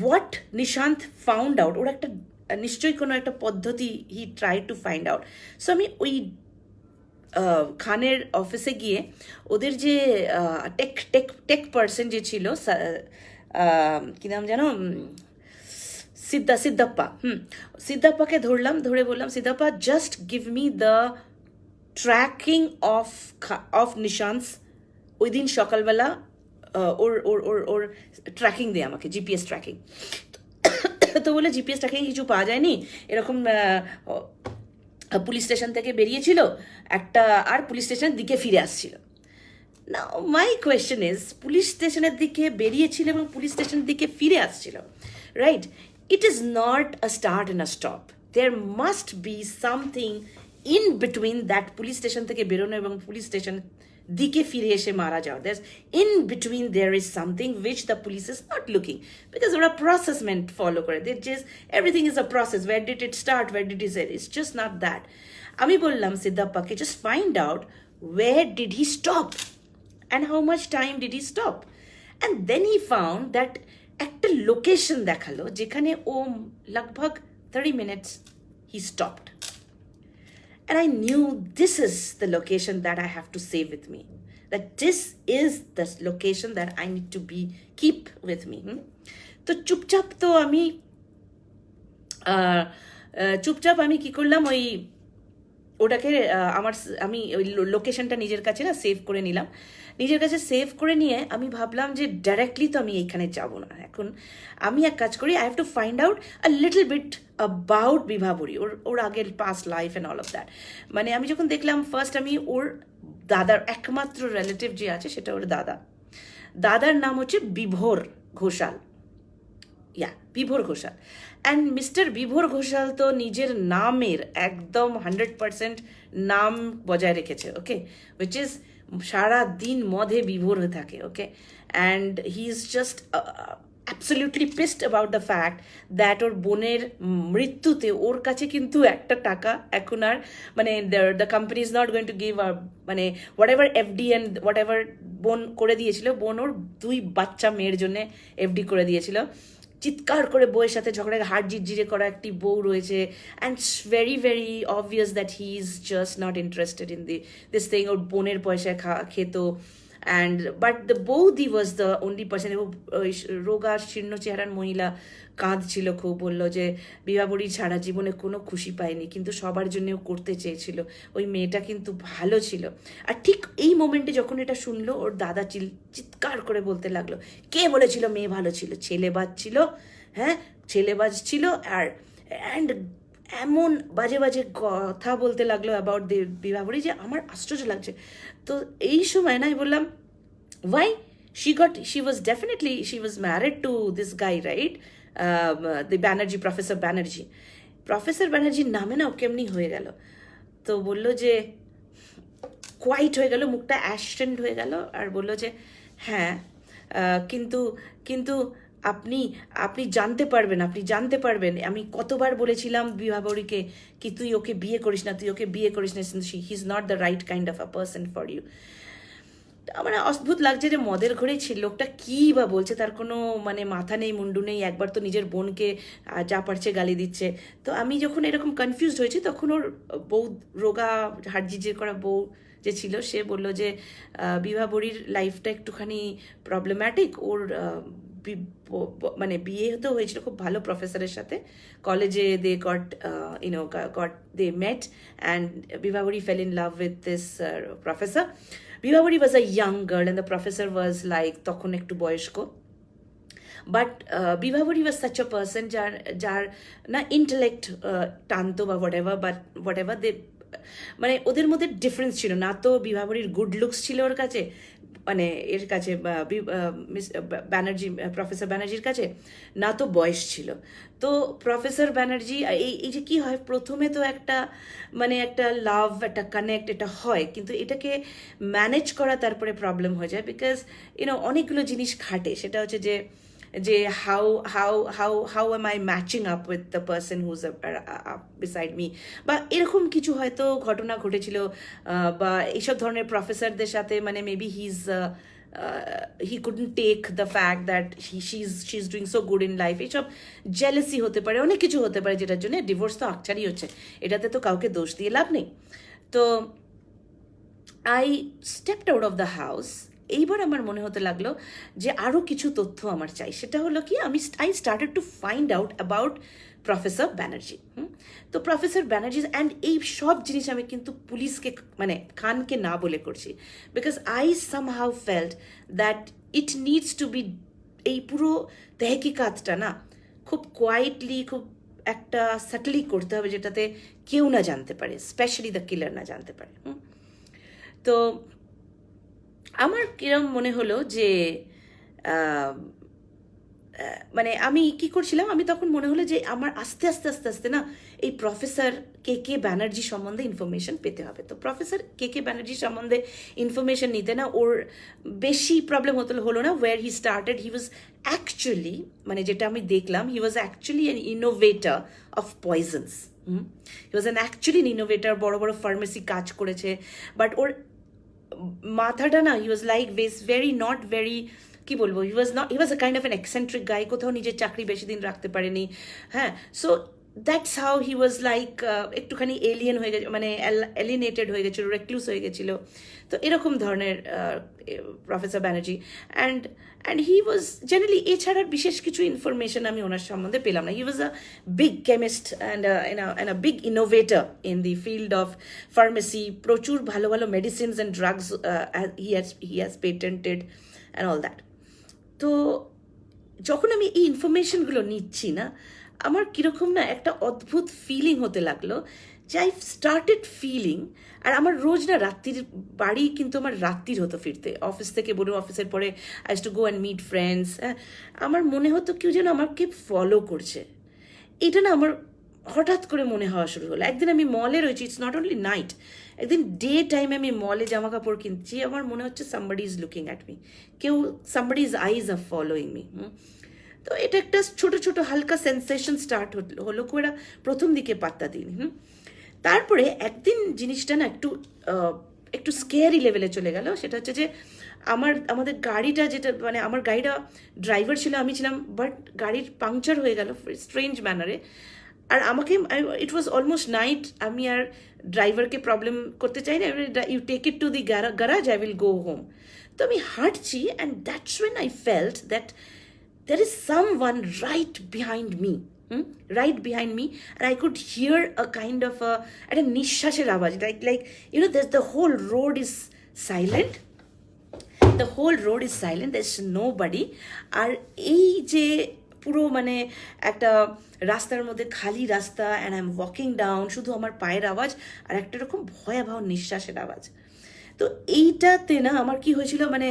হোয়াট নিশান্ত ফাউন্ড আউট, ওর একটা নিশ্চয়ই কোনো একটা পদ্ধতি হি try to find out. So আমি ওই খানের অফিসে গিয়ে ওদের যে টেক পার্সন যে ছিল, কি নাম জানো, সিদ্ধাপ্পাকে ধরলাম, ধরে বললাম, Siddhappa just give me the tracking of Nishant's ওই দিন সকালবেলা, ওর ওর ওর ওর ট্র্যাকিং দে আমাকে, জিপিএস ট্র্যাকিং। তো বলে জিপিএস ট্র্যাকিং কিছু পাওয়া যায়নি, এরকম পুলিশ স্টেশন থেকে বেরিয়েছিল একটা, আর পুলিশ স্টেশনের দিকে ফিরে আসছিল। না, মাই কোয়েশ্চেন ইজ, পুলিশ স্টেশনের দিকে বেরিয়েছিল এবং পুলিশ স্টেশনের দিকে ফিরে আসছিল, right? It is not a start and a stop, there must be something in between that police station থেকে বেরোনো এবং পুলিশ স্টেশন দিকে ফিরে এসে মারা যাওয়া। That's in between there is something which the police is not looking, because ওরা প্রসেসমেন্ট ফলো করে, they just everything is a process, where did it start, where did it end, it's just not that. আমি বললাম সিদ্ধাপ্পাকে, just find out where did he stop and how much time did he stop, and then he found that একটা location দেখালো যেখানে ও লগভগ 30 minutes he stopped, and I knew this is the location that I have to save with me, that this is the location that I need to be keep with me. তো চুপচাপ আমি কি করলাম, ওই ওটাকে আমি ওই লোকেশনটা নিজের কাছে না সেভ করে নিলাম। নিজের কাছে সেভ করে নিয়ে আমি ভাবলাম যে ডাইরেক্টলি তো আমি এইখানে যাব না, এখন আমি এক কাজ করি, I have to find out a little bit about Bibhabari, ওর আগের past life and all of that. মানে আমি যখন দেখলাম, ফার্স্ট আমি ওর দাদার একমাত্র রিলেটিভ যে আছে সেটা ওর দাদার নাম হচ্ছে বিভোর ঘোষাল, বিভোর ঘোষাল। অ্যান্ড মিস্টার বিভোর ঘোষাল তো নিজের নামের একদম 100% নাম বজায় রেখেছে, ওকে, উইচ ইজ সারা দিন মধে বিভোর হয়ে থাকে, okay. And he is just absolutely pissed about the fact that ওর বোনের মৃত্যুতে ওর কাছে কিন্তু একটা টাকা এখন আর, মানে the company is not going to give মানে whatever FD and whatever বোন করে দিয়েছিল, বোন ওর 2 বাচ্চা মেয়ের জন্য এফডি করে দিয়েছিল। চিৎকার করে বউয়ের সাথে ঝগড়া, হাড় জিরজিরে করা একটি বউ রয়েছে, and very very obvious that he is just not interested in this thing. ওর বোনের পয়সায় খেত, অ্যান্ড বাট দ্য বৌদি ওয়াজ দ্য অনলি পার্সন। এবং রোগা শীর্ণ চেহারার মহিলা কাঁদছিল খুব, বললো যে বিভাবরী ছাড়া জীবনে কোনো খুশি পায়নি, কিন্তু সবার জন্যও করতে চেয়েছিল, ওই মেয়েটা কিন্তু ভালো ছিল। আর ঠিক এই মোমেন্টে যখন এটা শুনলো, ওর দাদা চিৎকার করে বলতে লাগলো, কে বলেছিল মেয়ে ভালো ছিল, ছেলেবাজ ছিল, ছেলেবাজ ছিল। আর অ্যান্ড এমন বাজে বাজে কথা বলতে লাগলো অ্যাবাউট বিভাবরী যে আমার আশ্চর্য লাগছে। তো এই সময় না আমি বললাম, why she was married to this guy, right? The Banerjee, Professor Banerjee নামে না ও কেমনি হয়ে গেল। তো বললো যে কোয়াইট হয়ে গেল, মুখটা অ্যাশটেন্ড হয়ে গেল, আর বললো যে হ্যাঁ, কিন্তু আপনি জানতে পারবেন আমি কতবার বলেছিলাম বিভাবরীকে কি তুই ওকে বিয়ে করিস না, he is not the right kind of a person for you. আমার অদ্ভুত লাগছে যে মদের ঘরেই ছিল লোকটা, কী বা বলছে, তার কোনো মানে মাথা নেই মুন্ডু নেই। একবার তো নিজের বোনকে যা পারছে গালি দিচ্ছে। তো আমি যখন এরকম কনফিউজড হয়েছি, তখন ওর বউ, রোগা হাড়জিজির করা বউ যে ছিল, সে বলল যে বিভাবরীর লাইফটা একটুখানি প্রবলেম্যাটিক, ওর মানে বিয়ে হতে হয়েছিল খুব ভালো প্রফেসরের সাথে কলেজে, they met and Bibhabari fell in love with this professor. Vibhavati was a young girl and the professor was like তখন একটু বয়স্ক. But Bibhabari was such a person যার না ইন্টেলেক্ট টানতো বা হোয়াট এভার দে, মানে ওদের মধ্যে ডিফারেন্স ছিল না। তো বিভাবরীর গুড লুকস ছিল ওর কাছে, মানে এর কাছে মিস ব্যানার্জি, প্রফেসর ব্যানার্জির কাছে, না তো বয়স ছিল। তো প্রফেসর ব্যানার্জি এই যে কী হয়, প্রথমে তো একটা মানে একটা লাভ, একটা কানেক্ট, এটা হয়, কিন্তু এটাকে ম্যানেজ করা তারপরে প্রবলেম হয়ে যায়, বিকজ অনেকগুলো জিনিস খাটে। সেটা হচ্ছে যে how am I matching up with the person who's beside me, বা এরকম কিছু হয়তো ঘটনা ঘটেছিল, বা এইসব ধরনের প্রফেসরদের সাথে মানে maybe he couldn't take the fact that she's doing so good in life, এইসব জেলাসি হতে পারে, অনেক কিছু হতে পারে, যেটার জন্য ডিভোর্স তো আকচারই হচ্ছে, এটাতে তো কাউকে দোষ দিয়ে লাভ নেই। তো I stepped out of the house. এইবার আমার মনে হতে লাগলো যে আরও কিছু তথ্য আমার চাই। সেটা হলো কি, I started to find out about professor Banerjee. তো প্রফেসর ব্যানার্জি অ্যান্ড এই সব জিনিস আমি কিন্তু পুলিশকে মানে খানকে না বলে করছি, because I somehow felt that it needs to be, এই পুরো তেহকিকাতটা না খুব কোয়াইটলি, খুব একটা সাটলি করতে হবে, যেটাতে কেউ না জানতে পারে, স্পেশালি দ্য কিলার না জানতে পারে। তো আমার কিরম মনে হলো যে মানে আমি কি করছিলাম, আমি তখন মনে হলো যে আমার আস্তে আস্তে আস্তে আস্তে না এই প্রফেসর কে ব্যানার্জি সম্বন্ধে ইনফরমেশন পেতে হবে। তো প্রফেসর কে ব্যানার্জি সম্বন্ধে ইনফরমেশন নিতে না ওর বেশি প্রবলেম হলো না। Where he started, he was actually, মানে যেটা আমি দেখলাম, he was actually an innovator of poisons. He was an actually innovator, বড় বড় ফার্মেসি কাজ করেছে, বাট ওর মাথাটা না, he was like very not very, কি বলবো, he was a kind of an eccentric guy, কোথাও নিজের চাকরি বেশি দিন রাখতে পারেনি। হ্যাঁ, so that's how he was like একটুখানি এলিয়েন হয়ে গেছে, মানে এলিনেটেড হয়ে গেছিলো, রেক্লুস হয়ে গেছিলো। তো এরকম ধরনের professor Banerjee, and he was generally, এছাড়া বিশেষ কিছু ইনফরমেশন আমি ওনার সম্বন্ধে পেলাম না। He was a big chemist and a big innovator in the field of pharmacy. প্রচুর ভালো ভালো medicines and drugs he has patented and all that. তো যখন আমি এই ইনফরমেশনগুলো নিচ্ছি না, আমার কীরকম না একটা অদ্ভুত ফিলিং হতে লাগলো, যে আই স্টার্টেড ফিলিং, আর আমার রোজ না রাত্রির বাড়ি কিন্তু আমার রাত্রির হতো ফিরতে, অফিস থেকে বলুন, অফিসের পরে I to go and meet friends. আমার মনে হতো কেউ যেন আমাকে ফলো করছে। এটা না আমার হঠাৎ করে মনে হওয়া শুরু হলো। একদিন আমি মলে রয়েছি, ইটস নট অনলি নাইট, একদিন ডে টাইমে আমি মলে জামা কাপড় কিনছি, আমার মনে হচ্ছে somebody is looking at me, কেউ, somebody is eyes are following me. তো এটা একটা ছোটো ছোটো হালকা সেন্সেশন স্টার্ট হলো, ওরা প্রথম দিকে পাত্তা দিন। তারপরে একদিন জিনিসটা না একটু স্কেয়ারি লেভেলে চলে গেল। সেটা হচ্ছে যে আমাদের গাড়িটা, যেটা মানে আমার গাড়িটা ড্রাইভার ছিল, আমি ছিলাম, বাট গাড়ির পাংচার হয়ে গেল স্ট্রেঞ্জ ম্যানারে। আর আমাকে, ইট ওয়াজ অলমোস্ট নাইট, আমি আর ড্রাইভারকে প্রবলেম করতে চাই না, you take it to the garage, I will go home. তো আমি হাঁটছি, and that's when I felt that there is someone right behind me, right behind me, and I could hear a kind of a nishashir awaj, like there's the whole road is silent, there's nobody, আর এই যে পুরো মানে একটা রাস্তার মধ্যে খালি রাস্তা, and I M walking down, শুধু আমার পায়ের আওয়াজ আর একটা রকম ভয়াবহ নিঃশ্বাসের আওয়াজ। তো এইটাতে না আমার কি হয়েছিল, মানে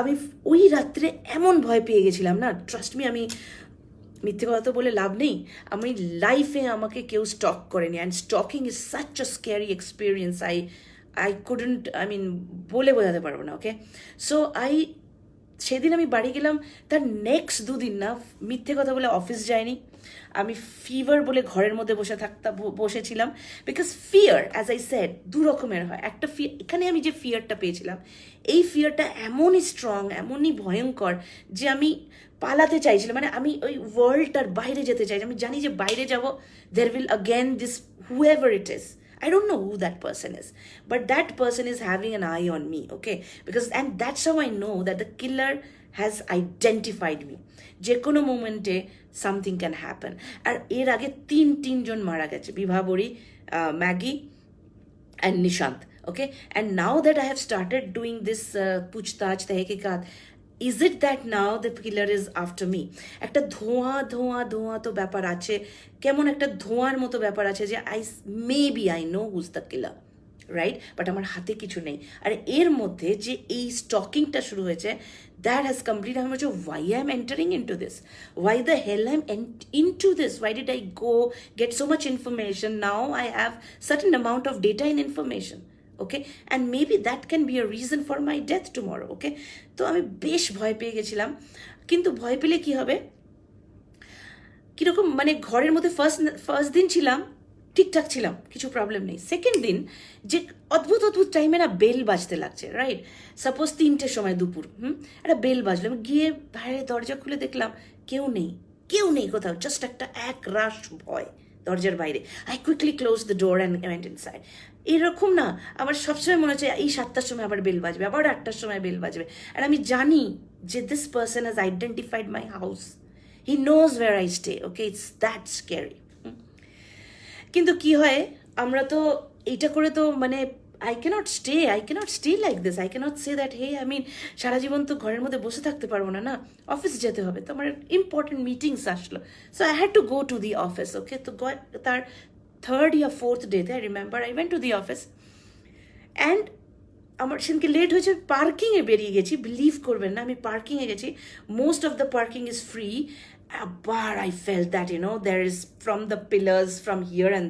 আমি ওই রাত্রে এমন ভয় পেয়ে গেছিলাম না, ট্রাস্ট মি, আমি মিথ্যে কথা তো বলে লাভ নেই, আমি লাইফে আমাকে কেউ স্টক করেনি, and stocking is such a scary experience, I couldn't, বলে বোঝাতে পারবো না। ওকে, সো সেদিন আমি বাড়ি গেলাম, তার নেক্সট দুদিন না মিথ্যে কথা বলে অফিস যাইনি, আমি ফিভার বলে ঘরের মধ্যে বসেছিলাম, because fear, as I said, দু রকমের হয়। একটা এখানে আমি যে ফিয়ারটা পেয়েছিলাম, এই ফিয়ারটা এমনই স্ট্রং, এমনই ভয়ঙ্কর, যে আমি পালাতে চাইছিলাম, মানে আমি ওই ওয়ার্ল্ডটার বাইরে যেতে চাই। আমি জানি যে বাইরে যাব, there will again this whoever it is, I don't know who that person is, but that person is having an eye on me, okay? And that's how I know that the killer has identified me. যে কোনো মোমেন্টে something can happen. আর এর আগে তিনজন মারা গেছে, Bibhabari, Maggie and Nishant, Okay, and now that I have started doing this puchtach tehqiqat, is it that now the killer is after me? একটা ধোঁয়া ধোঁয়া ধোঁয়া তো ব্যাপার আছে, কেমন একটা ধোঁয়ার মতো ব্যাপার আছে যে maybe I know who's the killer, right? But আমার হাতে কিছু নেই। আর এর মধ্যে যে এই স্টকিংটা শুরু হয়েছে, দ্যাট হ্যাজ কমপ্লিট, আমি বলছি why I am entering into this, why the hell I am into this, why did I go get so much information, now I have certain amount of data in information, okay, and maybe that can be a reason for my death tomorrow, okay. তো আমি বেশ ভয় পেয়ে গেছিলাম, কিন্তু ভয় পেলে কি হবে, কীরকম মানে ঘরের মধ্যে ফার্স্ট দিন ছিলাম, ঠিকঠাক ছিলাম, কিছু প্রবলেম নেই। সেকেন্ড দিন যে অদ্ভুত অদ্ভুত টাইমে না বেল বাজতে লাগছে, রাইট? সাপোজ 3টের সময় দুপুর, একটা বেল বাজলো, আমি গিয়ে বাইরে দরজা খুলে দেখলাম কেউ নেই, কেউ নেই কোথাও, জাস্ট একটা এক রাশ ভয় দরজার বাইরে। I quickly close the door and went inside. এরকম না আমার সবসময় মনে হচ্ছে এই 7টার সময় আবার বেল বাজবে, আবার 8টার সময় বেল বাজবে, আর আমি জানি যে this person has identified my house, he knows where I stay, okay, it's that scary. কিন্তু কি হয়, আমরা তো এইটা করে তো মানে I cannot stay like this, I cannot say that hey, আমি সারা জীবন তো ঘরের মধ্যে বসে থাকতে পারবো না, না, অফিস যেতে হবে। তো আমার ইম্পর্টেন্ট মিটিংস আসলো, so I had to go to the office, okay. তো তার 3rd or 4th ডেতে I remember I went to the office, and আমার সেদিনকে লেট হয়েছে, পার্কিংয়ে বেরিয়ে গেছি, বিলিভ করবেন না, আমি পার্কিংয়ে গেছি, most of the parking is free, but I felt that, there is, from the pillars, from here and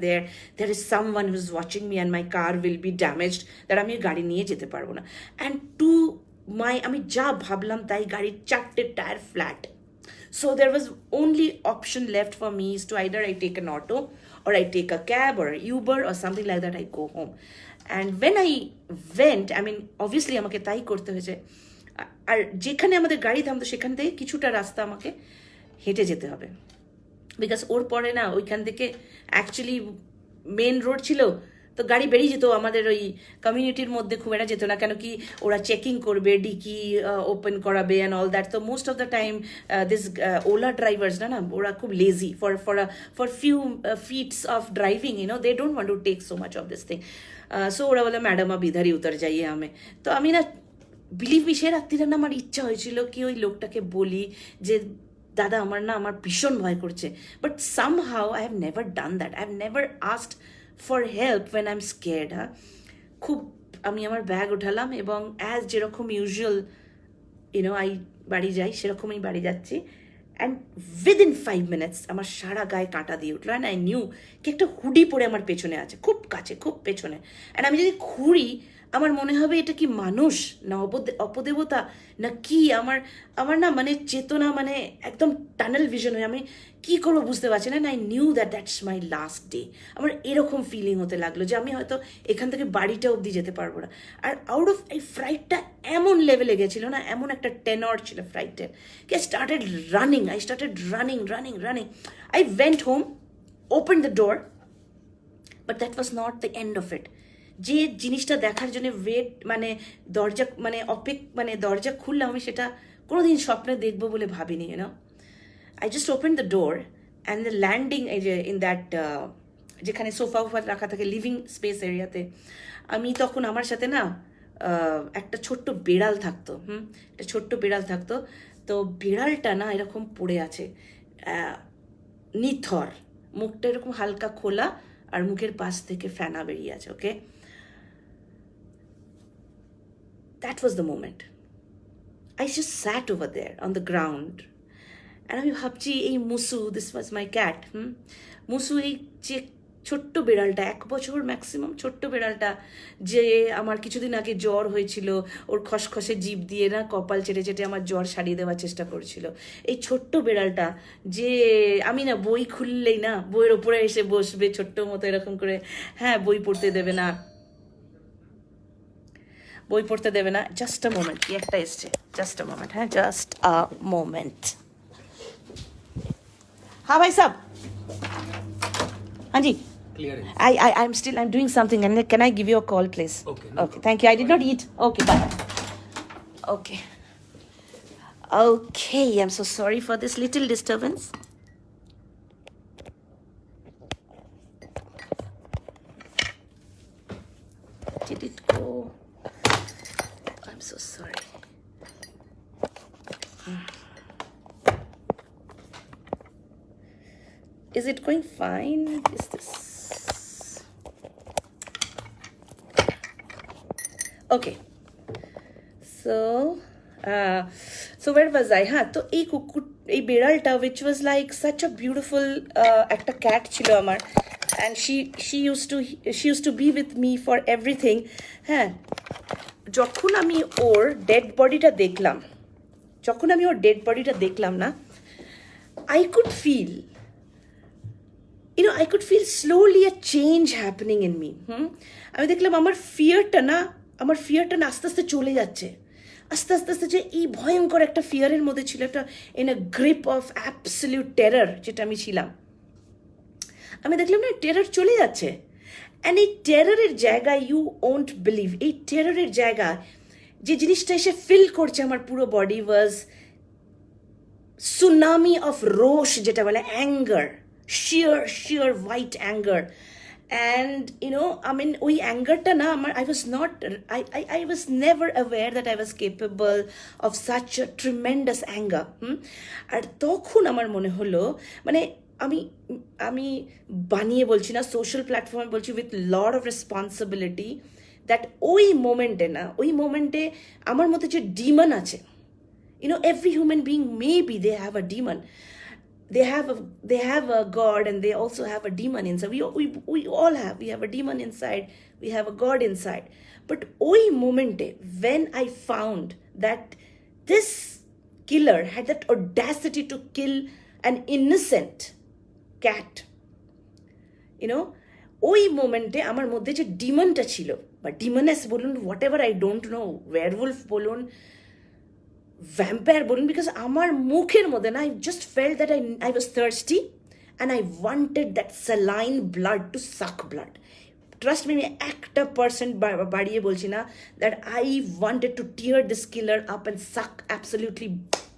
there is someone who's watching me and my car will be damaged, that আমি গাড়ি নিয়ে যেতে পারবো না। And to my, আমি যা ভাবলাম তাই, গাড়ির 4টে tyre flat, so there was only option left for me is to either I take an auto or I take a cab or Uber or something like that, I go home. And when I went, I mean obviously আমাকে তাই করতে হয়েছে, আর যেখানে আমাদের গাড়ি থামতো সেখান থেকে কিছুটা রাস্তা আমাকে হেঁটে যেতে হবে, বিকজ ওর পরে না ওইখান থেকে অ্যাকচুয়ালি মেন রোড ছিল, তো গাড়ি বেরিয়ে যেত, আমাদের ওই কমিউনিটির মধ্যে খুব একটা যেত না, কেন কি ওরা চেকিং করবে, ডিকি ওপেন করাবে অ্যান্ড অল দ্যাট। তো most of the time this Ola drivers না ওরা খুব lazy for few fits of driving, they don't want to take so much of this thing. So ওরা বলে ম্যাডাম আপ ইধারই উতর যাইয়ে আমি। তো আমি না, বিলিভ মি, সে রাত্রিটা না আমার ইচ্ছা হয়েছিল কি ওই লোকটাকে বলি যে দাদা আমার ভীষণ ভয় করছে, but somehow I have never done that, I have never asked for help when I am scared. খুব আমি আমার ব্যাগ উঠালাম এবং অ্যাজ যেরকম ইউজুয়াল আই বাড়ি যাই সেরকমই বাড়ি যাচ্ছি, অ্যান্ড উইদিন 5 minutes আমার সারা গায়ে কাঁটা দিয়ে উঠলো, অ্যান্ড আই নিউ কি একটা হুডি পরে আমার পেছনে আছে, খুব কাছে, খুব পেছনে, অ্যান্ড আমি যদি ঘুরি আমার মনে হবে এটা কি মানুষ না অপদেবতা না কি, আমার না মানে চেতনা মানে একদম টানেল ভিশন হয়ে আমি কী করবো বুঝতে পারছি না। I knew that's my last day. আমার এরকম ফিলিং হতে লাগলো যে আমি হয়তো এখান থেকে বাড়িটা অবধি যেতে পারবো না। আর আউট অফ এই ফ্লাইটটা এমন লেভেলে গেছিলো না, এমন একটা টেনর ছিল ফ্লাইটের, কি I started running. I went home, open the door, but that was not the end of it. যে জিনিসটা দেখার জন্য দরজা খুললাম, আমি সেটা কোনোদিন স্বপ্নে দেখবো বলে ভাবিনি। I just open the door and the landing, এই যে ইন দ্যাট যেখানে সোফা রাখা থাকে লিভিং স্পেস এরিয়াতে, আমি তখন আমার সাথে না একটা ছোট্ট বিড়াল থাকতো, একটা ছোট্ট বিড়াল থাকতো। তো বিড়ালটা না এরকম পড়ে আছে, নিথর, মুখটা এরকম হালকা খোলা আর মুখের পাশ থেকে ফেনা বেরিয়ে আছে, ওকে। That was the moment. I just sat over there on the ground. And আমি ভাবছি এই মুসু, this was my cat, মুসু, এই যে ছোট্ট বিড়ালটা, 1 বছর ম্যাক্সিমাম ছোট্ট বিড়ালটা, যে আমার কিছুদিন আগে জ্বর হয়েছিল, ওর খসখসে জিভ দিয়ে না কপাল চেটে আমার জ্বর সারিয়ে দেওয়ার চেষ্টা করেছিল, এই ছোট্ট বিড়ালটা যে আমি না বই খুললেই না বইয়ের ওপরে এসে বসবে ছোট্ট মতো এরকম করে, হ্যাঁ বই পড়তে দেবে না, জাস্ট আ মোমেন্ট, কি একটা এসছে, জাস্ট আ মোমেন্ট, হ্যাঁ জাস্ট আ মোমেন্ট। হ্যাঁ ভাই সাব, हाँ जी, I'm doing something, and can I give you a call, please? Okay. Okay, thank you. I did not eat. Okay, bye. Okay, I'm so sorry for this little disturbance. Did it so sorry. Is it going fine? Is this okay? So where was I? তো এই বিড়ালটা which was like such a beautiful একটা cat ছিল আমার, and she used to be with me for everything. হ্যাঁ, যখন আমি ওর dead বডিটা দেখলাম না, I could feel slowly a change happening in me. আমি দেখলাম আমার ফিয়ারটা না আস্তে আস্তে চলে যাচ্ছে, আস্তে আস্তে যে এই ভয়ঙ্কর একটা ফিয়ারের মধ্যে ছিল, একটা in a grip of absolute terror যেটা আমি ছিলাম, আমি দেখলাম না টেরার চলে যাচ্ছে। অ্যান্ড এই টেরারের জায়গায় ইউ ওন্ট বিলিভ, এই টেরারের জায়গায় যে জিনিসটা এসে ফিল করছে আমার পুরো বডি ওয়াজ সুনামি অফ রোষ, যেটা বলে anger, sheer white anger. And ওই অ্যাঙ্গারটা না আমার, I was never aware that I was capable of such a tremendous anger. আর তখন আমার মনে হলো, মানে আমি বানিয়ে বলছি না, সোশ্যাল প্ল্যাটফর্মে বলছি with lot of responsibility, that ওই মোমেন্টে আমার মধ্যে যে ডিমন আছে, every human being, maybe they have a demon. They have a God, and they also have a demon inside. We all have. We have a demon inside. We have a God inside. But oi momente, when I found that this killer had that audacity to kill an innocent cat, oi momente amar moddhe je demon ta chilo, বা demoness bolun, whatever, I don't know, werewolf bolun, vampire bolun, because আমার মুখের মধ্যে না, I just felt that I was thirsty and I wanted that saline blood to suck blood. Trust me, আমি একটা % বাড়িয়ে বলছি না, that I wanted to tear this killer up and suck absolutely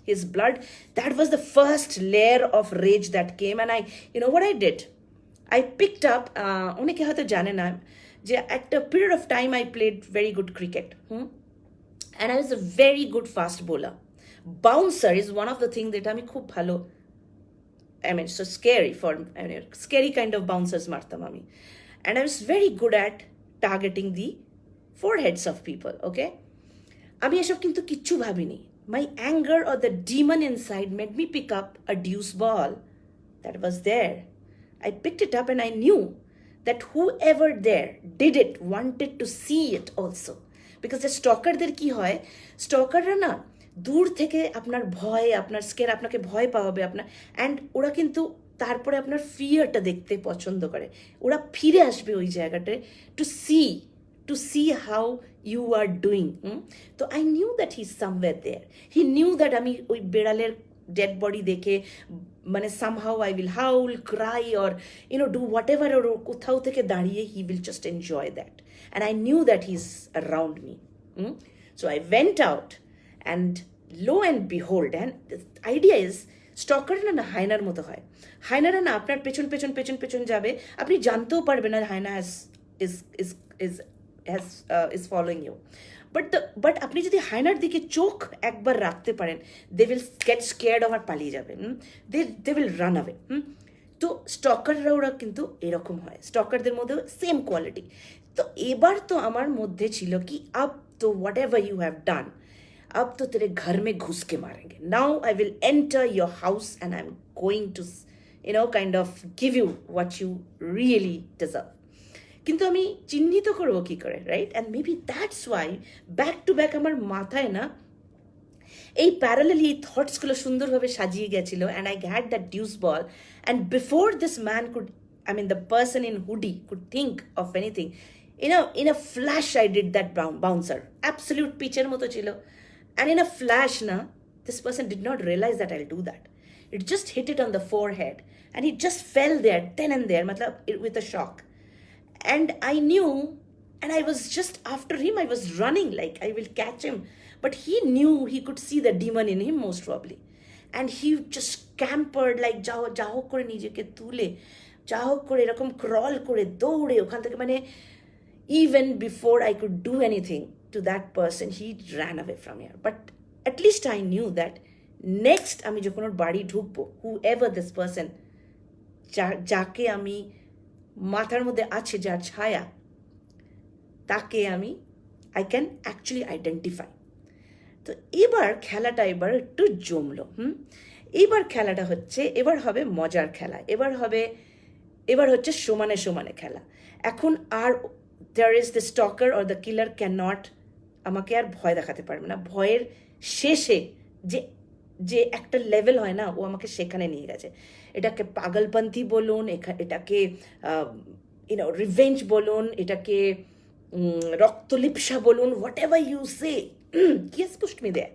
his blood. That was the first layer of rage that came, and what I did, I picked up, অনেকে হয়তো জানে না যে at a period of time I played very good cricket. And I was a very good fast bowler. Bouncer is one of the things that আমি খুব ভালো, so scary kind of bouncers martam ami. And I was very good at targeting the foreheads of people, okay? আমি এসব কিন্তু কিচ্ছু ভাবিনি. My anger or the demon inside made me pick up a deuce ball that was there. I picked it up and I knew that whoever there did it wanted to see it also. Because যে স্টকারদের কি হয়, স্টকাররা না দূর থেকে আপনার ভয়, আপনার স্কের, আপনাকে ভয় পাওয়াবে আপনার, অ্যান্ড ওরা কিন্তু তারপরে আপনার ফিয়ারটা দেখতে পছন্দ করে, ওরা ফিরে আসবে ওই জায়গাটায় to see how you are doing. তো I knew that he is somewhere there, he knew that আমি ওই বেড়ালের ডেড বডি দেখে মানে somehow I will howl, cry, or do whatever, ওর কোথাও থেকে দাঁড়িয়ে he will just enjoy that. And I knew that he's around me. So I went out, and lo and behold, and the idea is, stalker না হায়নার মতো হয়, হায়নারা না আপনার পেছন যাবে, আপনি জানতেও পারবেন না হায়না is following you. But আপনি যদি হায়নার দিকে চোখ একবার রাখতে পারেন, they will get scared of আর পালিয়ে যাবে, they will run away. তো স্টকাররা ওরা কিন্তু এরকম হয়, স্টকারদের মধ্যেও সেম কোয়ালিটি. তো এবার তো আমার মধ্যে ছিল কি, আব তো whatever you have done, আব তো তেরে ঘর মে ঘুস কে মারেঙ্গে, now I will enter your house and I am going to kind of give you what you really deserve. কিন্তু আমি চিহ্নিত করবো কী করে, right? And maybe that's why back to back আমার মাথায় না এই প্যারালালি এই থটসগুলো সুন্দরভাবে সাজিয়ে গেছিল. And I had that dues ball, and before this man could, the person in hoodie could think of anything, in a flash I did that bouncer, absolute pitcher moto chilo, and in a flash this person did not realize that I'll do that. It just hit it on the forehead, and he just fell there then and there, with a shock. And I knew, and I was just after him, I was running like I will catch him, but he knew, he could see the demon in him most probably, and he just scampered like যাও করে নিজেকে তুলে, যা হোক করে এরকম crawl করে দৌড়ে ওখান থেকে, মানে even before I could do anything, to that person, he ran away from here. But at least I knew that next আমি যখন ওর বাড়ি ঢুকবো, whoever this person, যাকে আমি মাথার মধ্যে আছে যার ছায়া, তাকে আমি আই ক্যান অ্যাকচুয়ালি আইডেন্টিফাই। তো এবার খেলাটা এবার একটু জমলো। এবার খেলাটা হচ্ছে, এবার হবে মজার খেলা, এবার হচ্ছে সমানে সমানে খেলা। এখন আর there is the stalker or the killer can not, আমাকে আর ভয় দেখাতে পারবে না। ভয়ের শেষে যে যে একটা লেভেল হয় না, ও আমাকে সেখানে নিয়ে গেছে। এটাকে পাগলপন্থী বলুন, এটাকে রিভেঞ্জ বলুন, এটাকে রক্তলিপ্সা বলুন, whatever you say, he has pushed me there,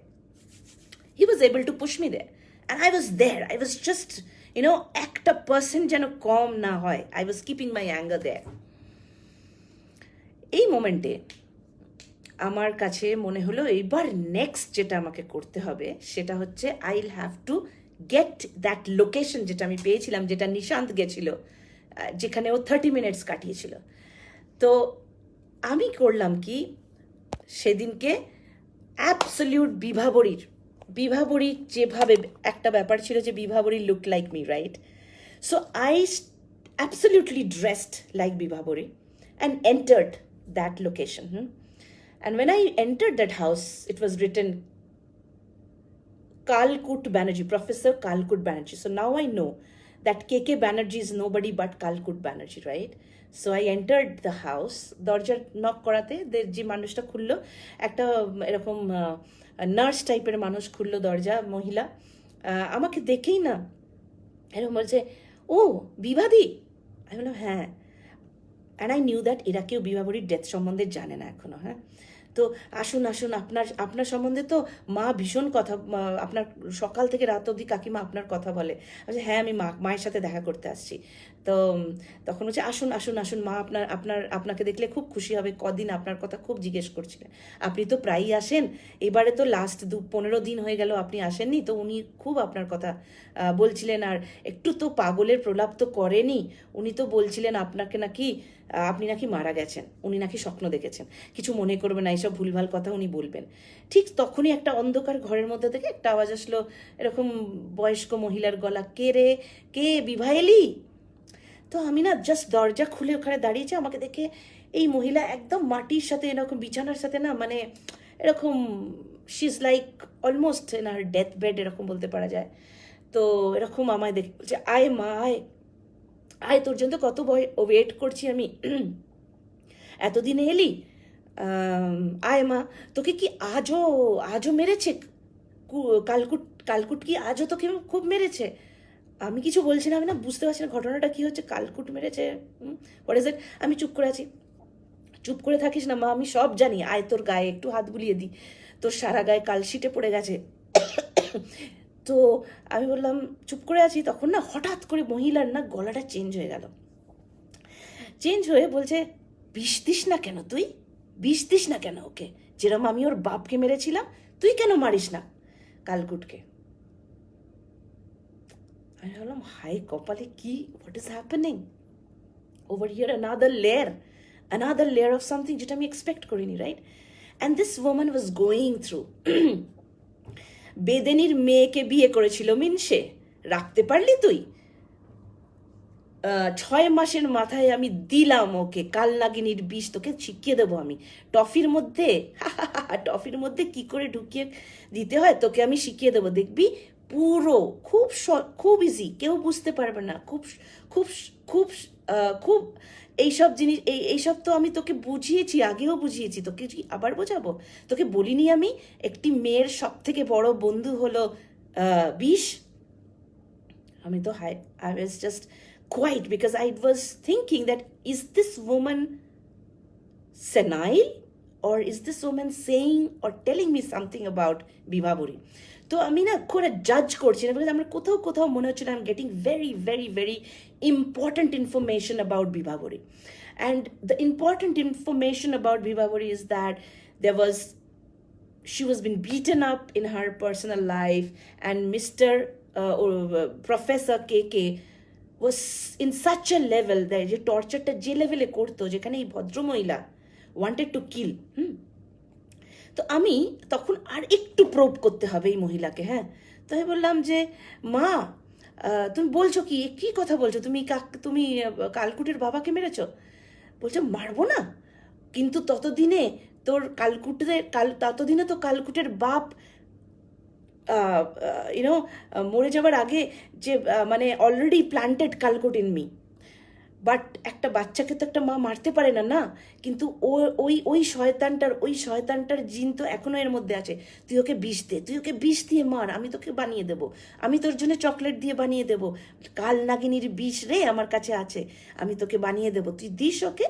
he was able to push me there, and I was there, I was just একটা পার্সেন্ট যেন কম না হয়, I was keeping my anger there. এই মোমেন্টে আমার কাছে মনে হলো এইবার নেক্সট যেটা আমাকে করতে হবে সেটা হচ্ছে I will have to get that location যেটা আমি পেয়েছিলাম, যেটা নিশান্ত গেছিল, যেখানে ও 30 মিনিটস কাটিয়েছিল। তো আমি করলাম কি, সেদিনকে অ্যাবসলিউট বিভাবরীর যেভাবে একটা ব্যাপার ছিল যে Bibhabari look like me, right? So I absolutely dressed like Bibhabari and entered that location. And when I entered that house, it was written Kalkut Banerjee, Professor Kalkut Banerjee. So now I know that KK Banerjee is nobody but Kalkut Banerjee, right? So I entered the house. দরজা knock করাতে যে মানুষটা খুললো, একটা এরকম nurse টাইপের মানুষ খুললো দরজা, মহিলা। আমাকে দেখেই না এরকম বলছে, ও বিভাদি। আমি বললাম হ্যাঁ। অ্যান্ড আই নিউ দ্যাট এরা কেউ বিভাবরীর ডেথ সম্বন্ধে জানে না এখনো। হ্যাঁ, তো আসুন আপনার সম্বন্ধে তো মা ভীষণ কথা, আপনার সকাল থেকে রাত অবধি কাকিমা আপনার কথা বলে। আচ্ছা হ্যাঁ, আমি মায়ের সাথে দেখা করতে আসছি। তো তখন হচ্ছে আসুন মা আপনাকে দেখলে খুব খুশি হবে, কদিন আপনার কথা খুব জিজ্ঞেস করছিলেন, আপনি তো প্রায়ই আসেন, এবারে তো লাস্ট 15 দিন হয়ে গেল আপনি আসেননি, তো উনি খুব আপনার কথা বলছিলেন। আর একটু তো পাগলের প্রলাপ তো করেনি, উনি তো বলছিলেন আপনাকে নাকি, আপনি নাকি মারা গেছেন, উনি নাকি স্বপ্ন দেখেছেন, কিছু মনে করবেন না, এইসব ভুলভাল কথা উনি বলবেন। ঠিক তখনই একটা অন্ধকার ঘরের মধ্যে থেকে একটা আওয়াজ আসলো, এরকম বয়স্ক মহিলার গলা, কে রে, কে বিভা এলি? তো আমি না জাস্ট দরজা খুলে ওখানে দাঁড়িয়েছে, আমাকে দেখে এই মহিলা একদম মাটির সাথে, এরকম বিছানার সাথে না, মানে এরকম she is like almost in her death bed, এরকম বলতে পারা যায়। তো এরকম আমায় দেখে বলছে, আয় মা আয়, তোর জন্য কত ওয়েট করছি আমি, এতদিনে এলি, আয় মা, তোকে কি আজও মেরেছে? কালকুট কি আজও তোকে খুব মেরেছে? আমি কিছু বলছি না, আমি না বুঝতে পারছি না ঘটনাটা কি হচ্ছে, কালকুট মেরেছে, হোয়াট ইজ ইট? আমি চুপ করে আছি। চুপ করে থাকিস না মা, আমি সব জানি, আয় তোর গায়ে একটু হাত বুলিয়ে দিই, তোর সারা গায়ে কালশিটে পড়ে গেছে। তো আমি বললাম চুপ করে আছি। তখন না হঠাৎ করে মহিলার না গলাটা চেঞ্জ হয়ে গেল, চেঞ্জ হয়ে বলছে, বিষ দিস না কেন তুই, বিষ দিস না কেন ওকে, যেরকম আমি ওর বাপকে মেরেছিলাম, তুই কেন মারিস না কালকুটকে? আমি ভাবলাম হাই কপালে কি, what is happening over here, another layer of something যেটা আমি এক্সপেক্ট করিনি, right? And this woman was going through, বেদেনির মেয়েকে বিয়ে করেছিল মিনসে, রাখতে পারলি তুই? 6 মাসের মাথায় আমি দিলাম ওকে কালনাগিনীর বিষ, তোকে শিখিয়ে দেবো আমি টফির মধ্যে কি করে ঢুকিয়ে দিতে হয়, তোকে আমি শিখিয়ে দেবো, দেখবি পুরো খুব ইজি, কেউ বুঝতে পারবে না, খুব খুব খুব খুব এইসব জিনিস, এইসব তো আমি তোকে বুঝিয়েছি, আগেও বুঝিয়েছি, তোকে আবার বোঝাবো? তোকে বলিনি আমি একটি মেয়ের সব থেকে বড় বন্ধু হলো বিষ? আমি তো I was just quiet because I was thinking that is this woman senile or is this woman saying or telling me something about Bibhaburi? তো আমি না করে জাজ করছি না, বিকজ আমার কোথাও মনে হচ্ছিল I am getting very very very important information about Bibhaburi. And the important information about Bibhaburi is that she was been beaten up in her personal life, and Mr. Professor KK was in such a level that যে টর্চারটা যে লেভেলে করতো, যেখানে এই ভদ্রমহিলা wanted to kill. তো আমি তখন আর একটু প্রোব করতে হবে এই মহিলাকে, হ্যাঁ। তো আমি বললাম যে মা, তুমি বলছো কি, কি কথা বলছো, তুমি কালকুটের বাবাকে মেরেছো? বলছে মারবো না, কিন্তু ততদিনে ততদিনে তো কালকুটের বাপ মরে যাবার আগে যে মানে অলরেডি প্ল্যান্টেড কালকুট ইন মি। বাট একটা বাচ্চাকে তো একটা মা মারতে পারে না, না? কিন্তু ওই শয়তানটার জিন তো এখনো এর মধ্যে আছে। তুই ওকে বিষ দিয়ে মার, আমি তোকে বানিয়ে দেবো, আমি তোর জন্য চকলেট দিয়ে বানিয়ে দেবো, কাল নাগিনীর বিষ রে আমার কাছে আছে, আমি তোকে বানিয়ে দেবো, তুই দিস ওকে,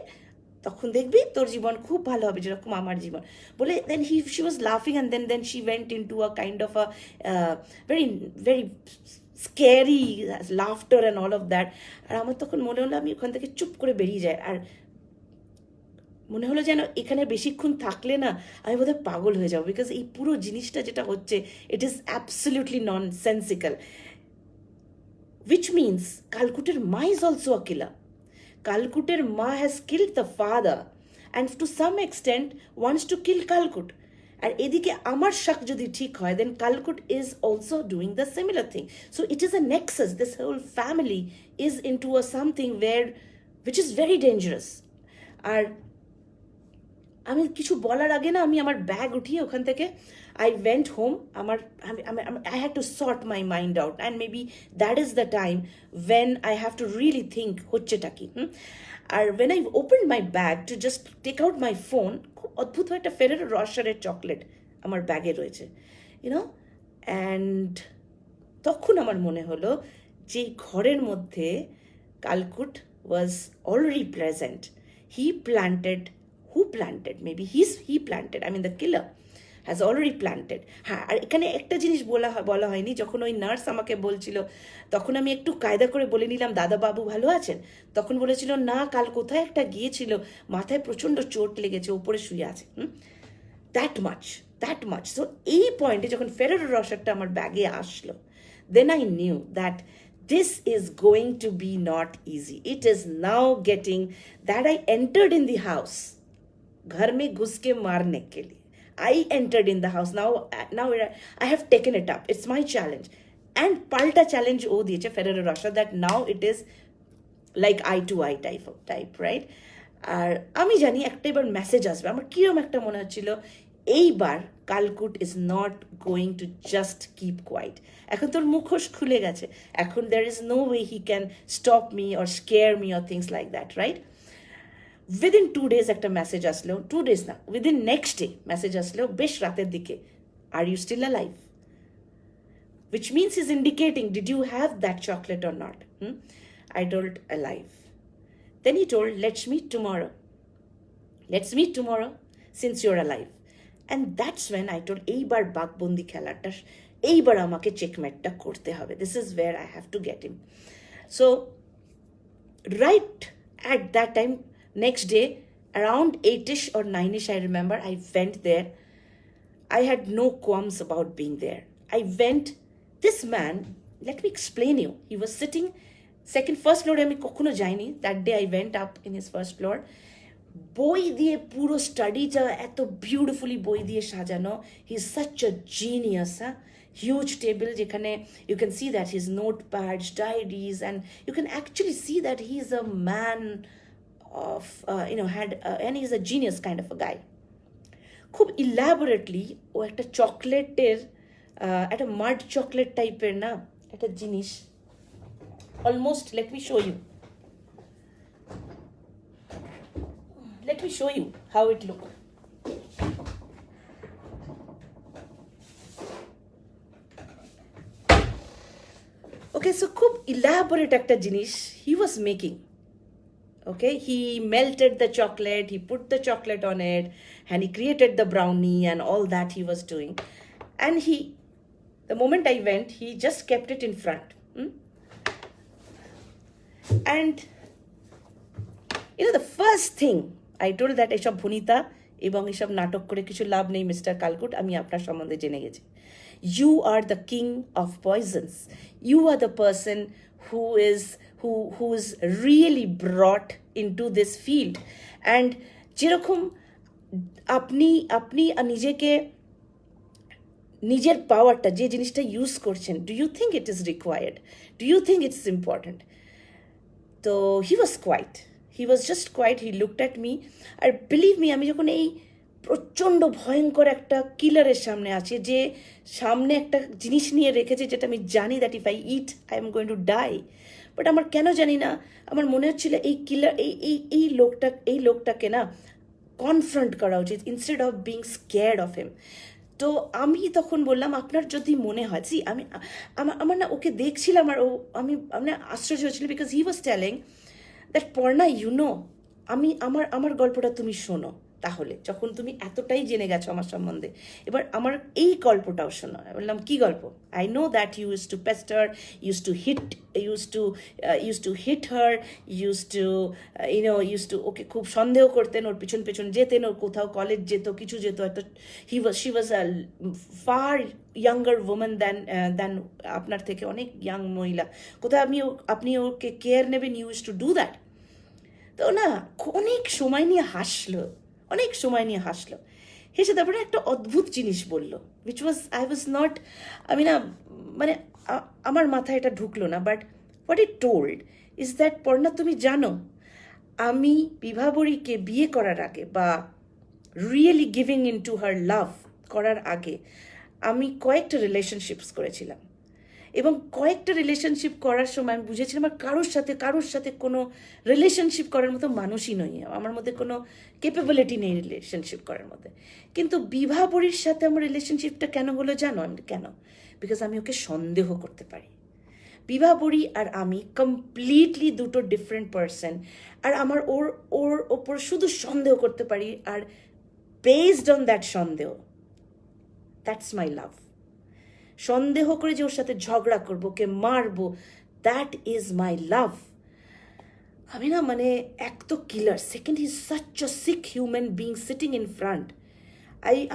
তখন দেখবি তোর জীবন খুব ভালো হবে, যেরকম আমার জীবন। বলে দেন শি ওয়াজ লাফিং and then she went into a kind of a very very scary laughter and all of that. আর আমার তখন মনে হলো আমি ওখান থেকে চুপ করে বেরিয়ে যাই। আর মনে হলো যেন এখানে বেশিক্ষণ থাকলে না আমি বোধহয় পাগল হয়ে যাবো, বিকজ এই পুরো জিনিসটা যেটা হচ্ছে it is absolutely non sensical, which means Kalkuter Ma is also a killer. Kalkuter Ma has killed the father and to some extent wants to kill Kalkut. আর এদিকে আমার শাক যদি ঠিক হয়, then Kalkut is also doing the similar thing. So it is a nexus. This whole family is into a something which is very dangerous. আর আমি কিছু বলার আগে না আমি আমার ব্যাগ উঠিয়ে ওখান থেকে I went home. I had to sort my mind out and maybe that is the time when I have to really think হচ্ছেটা কি। আর when I open my bag to just take out my phone, খুব অদ্ভুত একটা Ferrero রসারের chocolate আমার ব্যাগে রয়েছে, YONO. And তখন আমার মনে হলো যে ঘরের মধ্যে কালকুট was already present. Who planted? Maybe he planted. I mean, the killer has already planted. হ্যাঁ, আর এখানে একটা জিনিস বলা হয়নি। যখন ওই নার্স আমাকে বলছিল তখন আমি একটু কায়দা করে বলে নিলাম, দাদা বাবু ভালো আছেন? তখন বলেছিল না, কাল কোথায় একটা গিয়েছিল, মাথায় প্রচণ্ড চোট লেগেছে, ওপরে শুয়ে আছে। That much. সো এই পয়েন্টে যখন ফেরারো রসারটা আমার ব্যাগে আসলো, then I knew that this is going to be not easy. It is now getting that I entered in the house. घर में घुस के मारने के लिए I entered in the house. Now I have taken it up. It's my challenge. And palta challenge o diyeche Ferrero Rocher that now it is like eye to eye type, right? আর আমি জানি একটা এবার message আসবে। আমার কিরম একটা মনে হচ্ছিল এইবার কালকুট is not going to just keep quiet. এখন তোর মুখোশ খুলে গেছে, এখন there is no way he can stop me or scare me or things like that, right? Within 2 days একটা মেসেজ আসলো, 2 days না, within next day মেসেজ আসলো বেশ রাতের দিকে, are you still alive? Which means he's indicating, did you have that chocolate or not? I told alive. Then he told, let's meet tomorrow since you're alive. And that's when I told, এইবার বাঘবন্দি খেলাটা, এইবার আমাকে চেকমেটটা করতে হবে. This is where I have to get him. So right at that time, next day, around 8ish or 9ish, I remember, I went there. I had no qualms about being there. I went, this man, let me explain you. He was sitting first floor, আমি কখনো যাইনি। That day I went up in his first floor. বই দিয়ে পুরো স্টাডিটা এত beautifully বই দিয়ে সাজানো। He is such a genius, হ্যাঁ। হিউজ টেবিল যেখানে you can see that his notepads, diaries, and you can actually see that he is a man of and he's a genius kind of a guy. খুব elaborately ও একটা চকলেটের একটা মাড chocolate টাইপের না একটা জিনিস, almost let me show you how it look. Okay, so খুব elaborate একটা জিনিস he was making. Okay, he melted the chocolate, he put the chocolate on it, and he created the brownie and all that he was doing. And the moment I went, he just kept it in front. And the first thing I told that এসব ভুনিতা এবং এসব নাটক করে কিছু লাভ নেই mister কালকুট, আমি আপনার সম্বন্ধে জেনে গেছি। You are the king of poisons. You are the person who's really brought into this field. And যেরকম আপনি আপনি নিজেকে নিজের পাওয়ারটা যে জিনিসটা ইউজ করছেন, do you think it is required, do you think it's important? তো he was quiet, he was just quiet, he looked at me. আর বিলিভ মি, আমি যখন এই প্রচণ্ড ভয়ঙ্কর একটা কিলারের সামনে আছি, যে সামনে একটা জিনিস নিয়ে রেখেছে যেটা আমি জানি that if I eat I am going to die, but আমার কেন জানি না আমার মনে হচ্ছিল এই কিলার এই লোকটাকে না কনফ্রন্ট করা উচিত instead of being scared of him. তো আমি তখন বললাম, আপনার যদি মনে হয়, জি আমি আমার না ওকে দেখছিলাম, আর আমি না আশ্চর্য হচ্ছিল, because he was telling that Parna আমি আমার গল্পটা তুমি শোনো, তাহলে যখন তুমি এতটাই জেনে গেছো আমার সম্বন্ধে, এবার আমার এই গল্পটাও শোনো। আমি বললাম, কি গল্প? I know that you use to pester, use to hit her, use to ওকে খুব সন্দেহ করতেন, ওর পিছন পেছন যেতেন, ওর কোথাও কলেজ যেত, কিছু যেত, হয়তো she was a fur younger women than আপনার থেকে অনেক ইয়াং মহিলা, কোথাও আপনি ওকে কেয়ার নেবেন, you use to do that. তো না অনেক সময় নিয়ে হাসলো, হেসে তারপরে একটা অদ্ভুত জিনিস বললো, আমি না মানে আমার মাথায় এটা ঢুকলো না, but what it told is that, Parna তুমি জানো, আমি বিভাবরীকে বিয়ে করার আগে, বা really giving in to her love করার আগে, আমি কয়েকটা রিলেশনশিপস করেছিলাম, এবং কয়েকটা রিলেশনশিপ করার সময় আমি বুঝেছিলাম আমার কারোর সাথে কোনো রিলেশনশিপ করার মতো মানুষই নই, আমার মধ্যে কোনো ক্যাপেবিলিটি নেই রিলেশনশিপ করার মধ্যে। কিন্তু বিভাবরীর সাথে আমার রিলেশনশিপটা কেন হলো জানো? কেন? বিকজ আমি ওকে সন্দেহ করতে পারি। বিভাবরী আর আমি কমপ্লিটলি দুটো ডিফারেন্ট পার্সন, আর আমার ওর ওপর শুধু সন্দেহ করতে পারি, আর বেসড অন দ্যাট সন্দেহ, দ্যাটস মাই লাভ। সন্দেহ করে যে ওর সাথে ঝগড়া করবো, ওকে মারবো, দ্যাট ইজ মাই লাভ। আমি না মানে এক তো killer, second he is such a sick human being sitting in front.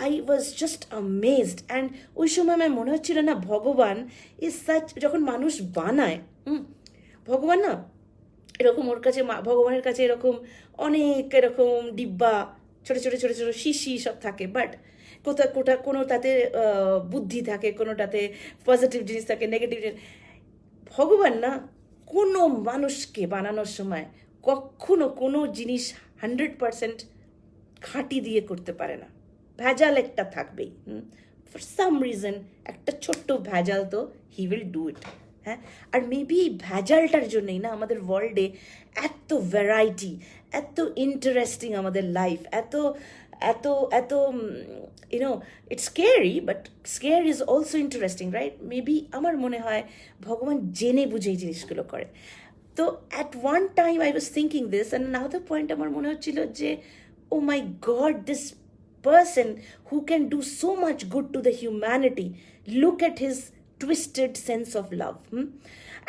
I was just amazed, and ওই সময় আমার মনে হচ্ছিল না ভগবান ইজ সাচ, যখন মানুষ বানায়, ভগবান না এরকম ওর কাছে, ভগবানের কাছে এরকম অনেক এরকম ডিব্বা, ছোটো ছোটো ছোটো ছোটো শিশি সব থাকে, বাট কোনোটাতে বুদ্ধি থাকে, কোনোটাতে পজিটিভ জিনিস থাকে, নেগেটিভ জিনিস। ভগবান না কোনো মানুষকে বানানোর সময় কখনো কোনো জিনিস 100% খাঁটি দিয়ে করতে পারে না, ভেজাল একটা থাকবেই। ফর সাম রিজন একটা ছোট্ট ভেজাল তো হি উইল ডু ইট। হ্যাঁ, আর মেবি এই ভেজালটার জন্যই না আমাদের ওয়ার্ল্ডে এত ভ্যারাইটি, এত ইন্টারেস্টিং আমাদের লাইফ, এত এত এত it's scary, but scare is also interesting, right? Maybe আমার মনে হয় ভগবান জেনে বুঝে এই জিনিসগুলো করে। তো at one time I was thinking this, and now point আমার মনে হচ্ছিল যে, oh my God, this person who can do so much good to the humanity, look at his twisted sense of love.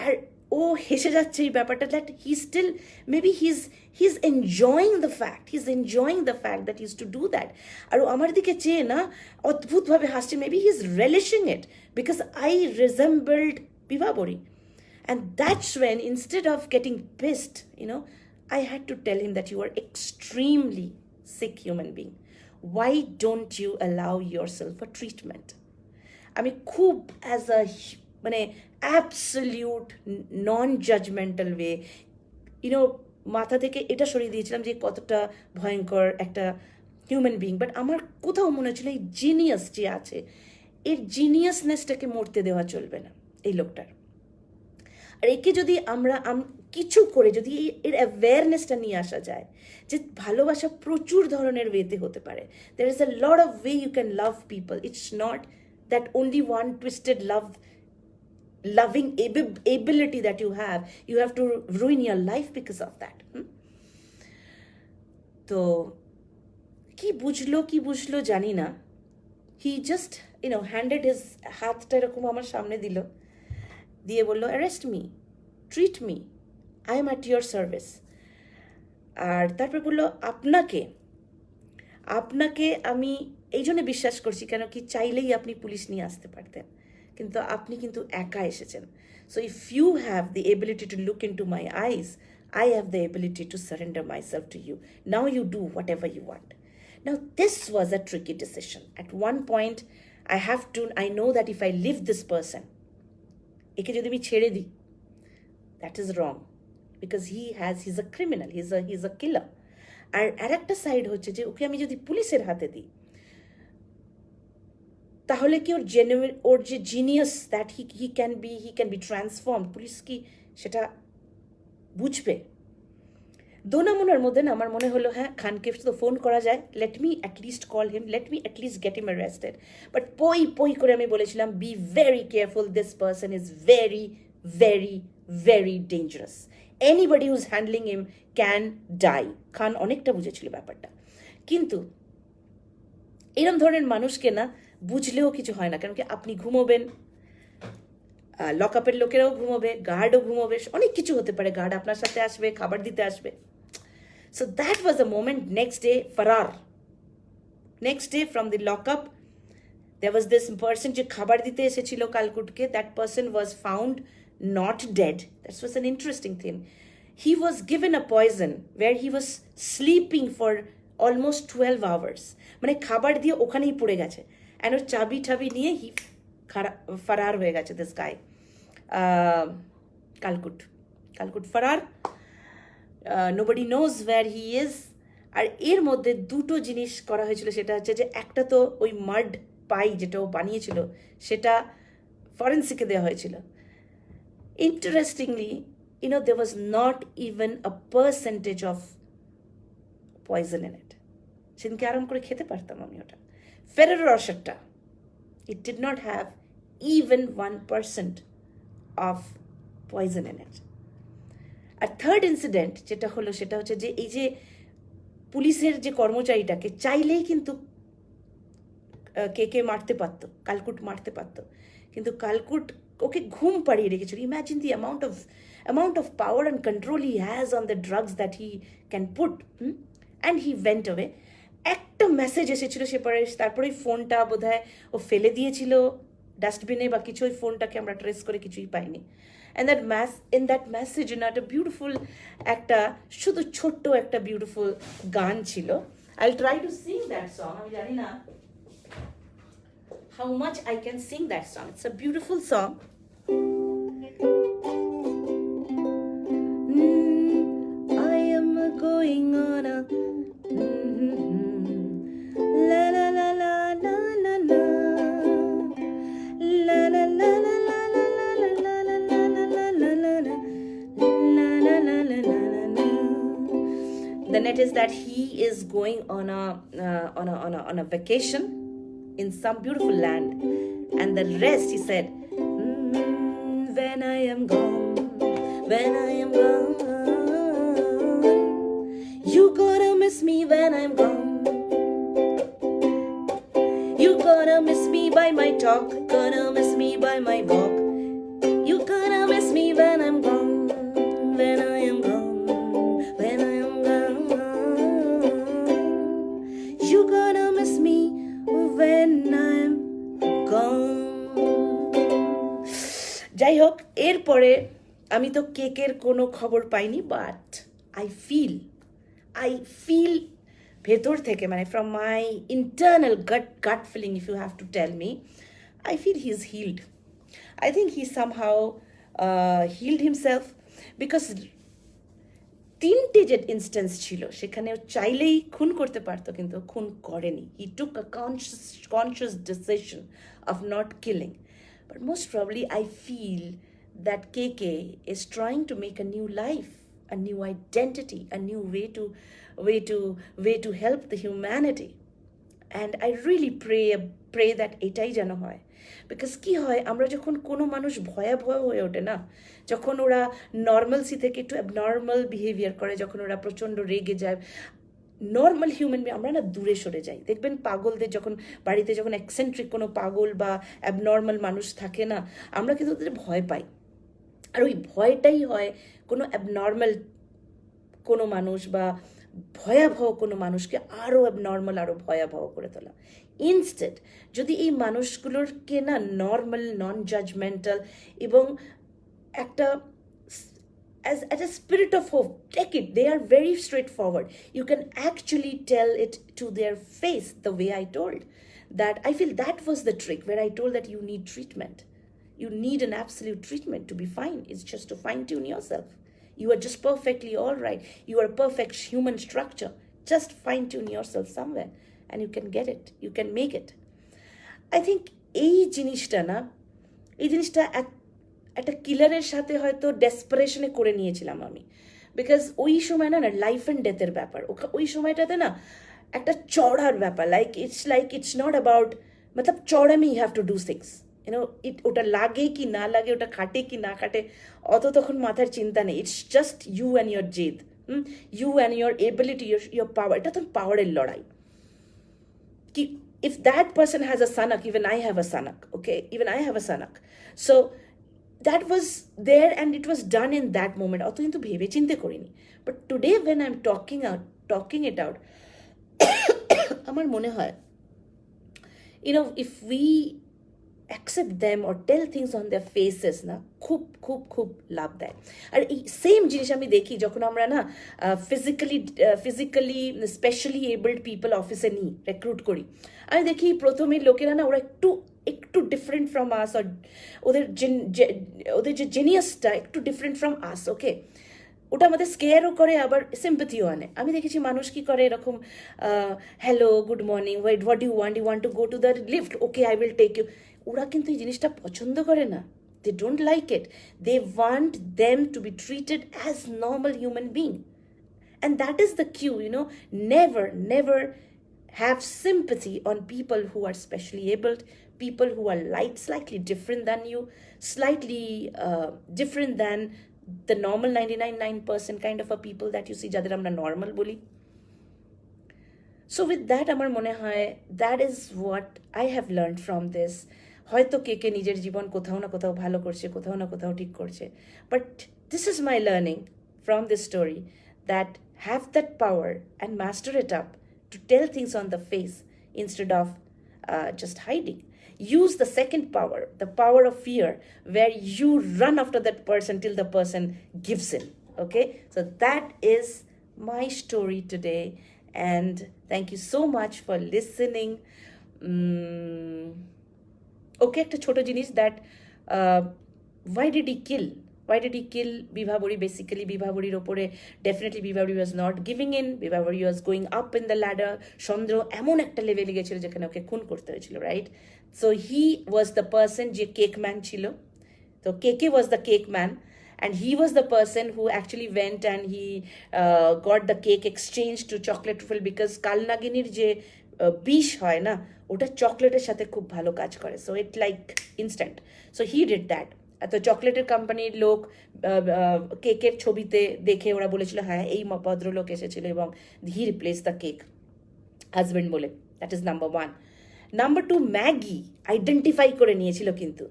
আর ও হেসে যাচ্ছে এই ব্যাপারটা, that he still maybe he's enjoying the fact that he used to do that. আর ও আমার দিকে চেয়ে না অদ্ভুতভাবে হাসছে, maybe he is relishing it because I resembled Bibhabari. And that's when, instead of getting pissed, I had to tell him that you are extremely sick human being. Why don't you allow yourself a treatment? আমি খুব as a মানে absolute non judgmental way মাথা থেকে এটা সরিয়ে দিয়েছিলাম যে কতটা ভয়ঙ্কর একটা হিউম্যান বিং। বাট আমার কোথাও মনে হচ্ছিল এই জিনিয়াস যে আছে, এর জিনিয়াসনেসটাকে মরতে দেওয়া চলবে না এই লোকটার। আর একে যদি আমরা কিছু করে যদি এর অ্যাওয়ারনেসটা নিয়ে আসা যায় যে ভালোবাসা প্রচুর ধরনের ওয়েতে হতে পারে, there is a lot of way you can love people. It's not that only one twisted loving ability that you have to ruin your life because of that. তো কি বুঝলো জানি না, he just handed his হাতটা এরকম আমার সামনে দিল, দিয়ে বললো, arrest me, treat me, I am at your service. আর তারপর বললো, আপনাকে আমি এই জন্য বিশ্বাস করছি, কেন কি চাইলেই আপনি পুলিশ নিয়ে আসতে পারতেন, কিন্তু আপনি কিন্তু একা এসেছেন। So if you have the ability to look into my eyes, I have the ability to surrender myself to you. Now you do whatever you want. Now, this was a tricky decision. At one point, I know that if I leave this person, একে যদি আমি ছেড়ে দিই, that is wrong. Because he's a criminal, he's a killer. আর একটা side হচ্ছে যে ওকে আমি যদি পুলিশের হাতে দিই, তাহলে কি ওর যে genius that he can be transform, police কি সেটা বুঝবে? দোনামোনার মধ্যে না আমার মনে হলো হ্যাঁ খানকে তো ফোন করা যায়, let me at least call him, let me at least get him arrested. But পই করে আমি বলেছিলাম be very careful, this person is very very very dangerous, anybody who's handling him can die. Khan অনেকটা বুঝেছিল ব্যাপারটা, কিন্তু এরম ধরনের মানুষকে না বুঝলেও কিছু হয় না, কারণ কি আপনি ঘুমোবেন, লকআপের লোকেরাও ঘুমোবে, গার্ডও ঘুমোবে, অনেক কিছু হতে পারে, গার্ড আপনার সাথে আসবে, খাবার দিতে আসবে। So that was a moment. Next day further, next day from the lockup there was this person যে খাবার দিতে এসেছিল কালকুটকে, that person was found not dead. That was an interesting thing. He was given a poison where he was sleeping for almost 12 hours. মানে খাবার দিয়ে ওখানেই পড়ে গেছে, and ওর চাবি ঠাবি নিয়ে ফারার হয়ে গেছে this guy. কালকুট Faraar, nobody knows where he is. আর এর মধ্যে দুটো জিনিস করা হয়েছিল, সেটা হচ্ছে যে একটা তো ওই মাড পাই যেটা ও বানিয়েছিল সেটা ফরেন্সিকে দেওয়া হয়েছিল। Interestingly there was not even a percentage of poison in it. সেদিনকে আরাম করে খেতে পারতাম আমি ওটা। ফেরেরো রসারটা, it did not have even 1% of poison in it. আর থার্ড ইনসিডেন্ট যেটা হলো সেটা হচ্ছে যে এই যে পুলিশের যে কর্মচারীটাকে চাইলেই কিন্তু কে মারতে পারতো, কালকুট মারতে পারতো, কিন্তু কালকুট ওকে ঘুম পাড়িয়ে রেখেছিল। Imagine the amount of power and control he has on the drugs that he can put, and he went away. একটা মেসেজ এসেছিল তারপরে ফোনটা বোধহয় ও ফেলে দিয়েছিল ডাস্টবিনে বা কিছু, ওই ফোনটাকে আমরা ট্রেস করে কিছুই পাইনি। And in that message, একটা বিউটিফুল একটা শুধু ছোট্ট একটা বিউটিফুল গান ছিল। I'll try to sing that song. আমি জানি না how much I can sing that song. It's a beautiful song. I am going on a la la la la la la la la la la la the net is that he is going on a vacation in some beautiful land, and the rest he said, when I am gone, you gonna miss me when I'm gone, you gonna miss me by my talk, gonna miss me by my walk, you gonna miss me when I'm gone, when I am gone, when I am gone, you gonna miss me when I'm gone. যাই হোক, এরপরে আমি তো কেকের কোনো খবর পাইনি, but I feel ভেতর থেকে, মানে from my internal gut feeling, if you have to tell me, I feel he's healed. I think he somehow healed himself, because তিনটে যে ইনস্টেন্স ছিল সেখানে চাইলেই খুন করতে পারতো, কিন্তু খুন করেনি। He took a conscious decision of not killing. But most probably I feel that KK is trying to make a new life, a new identity, a new way to help the humanity. And I really pray that এটাই যেন হয়। Because কি হয়, আমরা যখন কোনো মানুষ ভয়াবহ হয়ে ওঠে না, যখন ওরা নর্মালসি থেকে একটু অ্যাবনর্মাল বিহেভিয়ার করে, যখন ওরা প্রচণ্ড রেগে যায়, নর্মাল হিউম্যান বিং আমরা না দূরে সরে যাই। দেখবেন পাগলদের যখন বাড়িতে যখন এক্সেন্ট্রিক কোনো পাগল বা অ্যাবনর্মাল মানুষ থাকে না, আমরা কিন্তু ওদের ভয় পাই। আর ওই ভয়টাই হয় কোনো অ্যাবনর্মাল কোনো মানুষ বা ভয়াবহ কোনো মানুষকে আরও অ্যাবনর্মাল, আরও ভয়াবহ করে তোলা। ইনস্টেড যদি এই মানুষগুলোরকে না নর্মাল, নন জাজমেন্টাল এবং as a spirit of hope. Take it. They are very straightforward. You can actually tell it to their face the way I told. That I feel that was the trick where I told that you need treatment. You need an absolute treatment to be fine. It's just to fine tune yourself. You are just perfectly all right. You are a perfect human structure. Just fine tune yourself somewhere and you can get it. You can make it. I think এই জিনিসটা না, এই জিনিসটা একটা কিলারের সাথে হয়তো ডেসপারেশনে করে নিয়েছিলাম আমি, বিকজ ওই সময় না লাইফ অ্যান্ড ডেথের ব্যাপার। ওই সময়টাতে না একটা চড়ার ব্যাপার, লাইক ইটস নট অ্যাবাউট মতলব চড়া may you have to do things, ওটা লাগে কি না লাগে, ওটা খাটে কি না খাটে, অত তখন মাথার চিন্তা নেই। It's just you and your জেদ, you and your ability, your power. এটা তো পাওয়ারের লড়াই। কি if that person has a sanak, even I have a sanak, okay, even I have a sanak. So that was there and it was done in that moment. অত কিন্তু ভেবে চিন্তে করিনি। But today when I'm talking it out, আমার মনে হয়, if we accept them or tell things on their faces না, খুব খুব খুব লাভ দেয়। আর এই সেম জিনিস আমি দেখি যখন আমরা না ফিজিক্যালি স্পেশালি এবলড পিপল অফিসে নিই, রিক্রুট করি। আমি দেখি প্রথমে লোকেরা না ওরা একটু ডিফারেন্ট ফ্রম আস, আর ওদের যে জেনিয়াসটা একটু ডিফারেন্ট ফ্রম আস, ওকে, ওটা আমাদের স্কেয়ারও করে আবার সিম্পাথিও আনে। আমি দেখেছি মানুষ কি করে এরকম, hello good morning, what you want to go to the lift, okay I will take you. ওরা কিন্তু এই জিনিসটা পছন্দ করে না। They don't like it. They want them to be treated as normal human being. And that is the cue, never have sympathy on people who are specially abled, people who are slightly different than you, slightly different than the normal 99% kind of a people that you see, যাদের আমরা normal বলি। So with that, আমার মনে হয় that is what I have learned from this. হয়তো কে নিজের জীবন কোথাও না কোথাও ভালো করছে, কোথাও না কোথাও ঠিক করছে, but this is my learning from this story, that have that power and master it up to tell things on the face instead of just hiding. Use the second power, the power of fear, where you run after that person till the person gives in. Okay, so that is my story today, and thank you so much for listening. Okay, একটা ছোট জিনিস, that why did he kill Bibhaburi? Basically Bibhaburiর ওপরে definitely Bibhaburi was not giving in, Bibhaburi was going up in the ladder. চন্দ্র এমন একটা লেভেলে গেছিল যেখানে ওকে খুন করতে হয়েছিল, right? So he was the person যে কেক ম্যান ছিল, so KK was the cake man, and he was the person who actually went and he got the cake exchanged to chocolate truffle, because কালনাগিনীর যে বিষ হয় না, ওটা চকলেটের সাথে খুব ভালো কাজ করে, so it like instant. So he did that. তো চকলেটের কোম্পানির লোক কেকের ছবিতে দেখে ওরা বলেছিল হ্যাঁ এই ভদ্রলোক এসেছিল, এবং হি রিপ্লেস দ্য কেক হাজব্যান্ড বলে। That is number 1। Number 2, Maggi identify করে নিয়েছিল কিন্তু,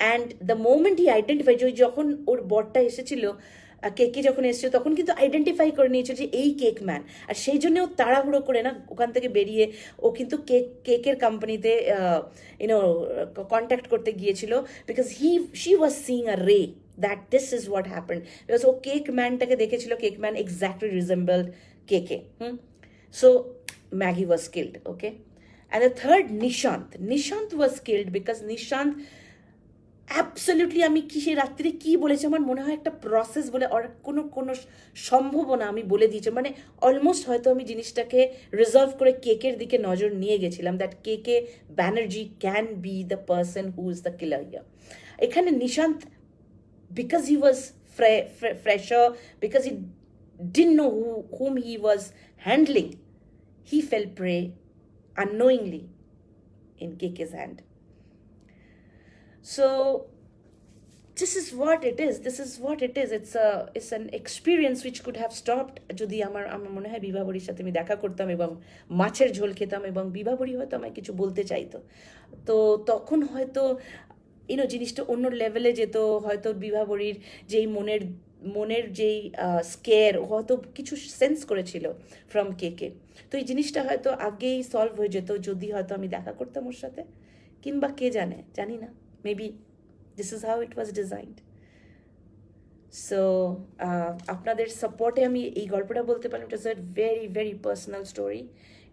and the moment he identify, যখন ওর বরটা এসেছিল, কেকে যখন এসেছিল, তখন কিন্তু আইডেন্টিফাই করে নিয়েছিল যে এই কেক ম্যান, আর সেই জন্য ও তাড়াহুড়ো করে না ওখান থেকে বেরিয়ে ও কিন্তু কেকের কোম্পানিতে কন্ট্যাক্ট করতে গিয়েছিল, because she was seeing a ray that this is what happened, because ও কেক ম্যানটাকে দেখেছিল, cake man exactly resembled KK. So Maggie was killed, okay. And the third, Nishant was killed because Nishant absolutely, আমি কি সে রাত্রে কি বলেছি, আমার মনে হয় একটা প্রসেস বলে আর কোনো সম্ভাবনা আমি বলে দিয়েছি, মানে অলমোস্ট হয়তো আমি জিনিসটাকে রিজলভ করে কেকের দিকে নজর নিয়ে গেছিলাম, that KK Banerjee can be the person who is the killer here. এখানে Nishant, because he was fresher, because he didn't know whom he was handling, he fell prey unknowingly in Keke's hand. So this is what it is. It's an experience which could have stopped যদি আমার মনে হয় বিভাবরীর সাথে আমি দেখা করতাম এবং মাছের ঝোল খেতাম, এবং বিভাবরী হয়তো আমায় কিছু বলতে চাইতো, তো তখন হয়তো জিনিসটা অন্য লেভেলে যেত। হয়তো বিভাবরীর যেই মনের যেই স্কেয়ার, হয়তো কিছু সেন্স করেছিল ফ্রম কেকে, তো এই জিনিসটা হয়তো আগেই সলভ হয়ে যেত যদি হয়তো আমি দেখা করতাম ওর সাথে, কিংবা কে জানে, জানি না, maybe this is how it was designed. So আপনাদের সাপোর্টে আমি এই গল্পটা বলতে পারি। It is a very very personal story,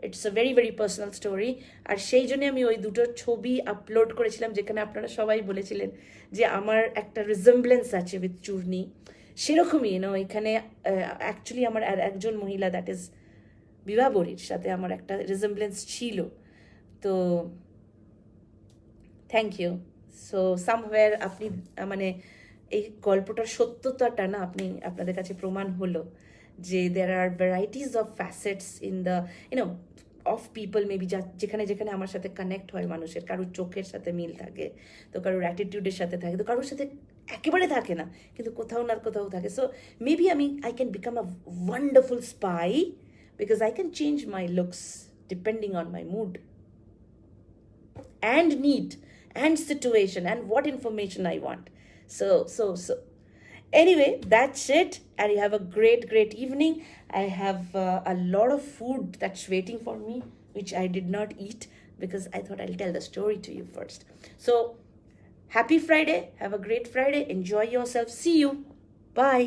it's a very very personal story. আর সেই জন্য আমি ওই দুটো ছবি আপলোড করেছিলাম, যেখানে আপনারা সবাই বলেছিলেন যে আমার একটা রিজেম্বলেন্স আছে উইথ চূর্ণী। সেরকমই এখানে অ্যাকচুয়ালি আমার আর একজন মহিলা, দ্যাট ইজ বিভাবরীর সাথে আমার একটা রিজেম্বলেন্স ছিল। তো থ্যাংক ইউ। সো সামওয়্যার আপনি মানে এই গল্পটার সত্যতাটা না আপনাদের কাছে প্রমাণ হলো যে there are varieties of facets in the of people, maybe যেখানে যেখানে আমার সাথে কানেক্ট হয় মানুষের, কারোর চোখের সাথে মিল থাকে, তো কারোর অ্যাটিটিউডের সাথে থাকে, তো কারোর সাথে একেবারে থাকে না, কিন্তু কোথাও না কোথাও থাকে। So maybe I can become a wonderful spy because I can change my looks depending on my mood and need and situation and what information I want. So anyway, that's it, and you have a great evening. I have a lot of food that's waiting for me, which I did not eat because I thought I'll tell the story to you first. So happy Friday, have a great Friday, enjoy yourself, see you, bye.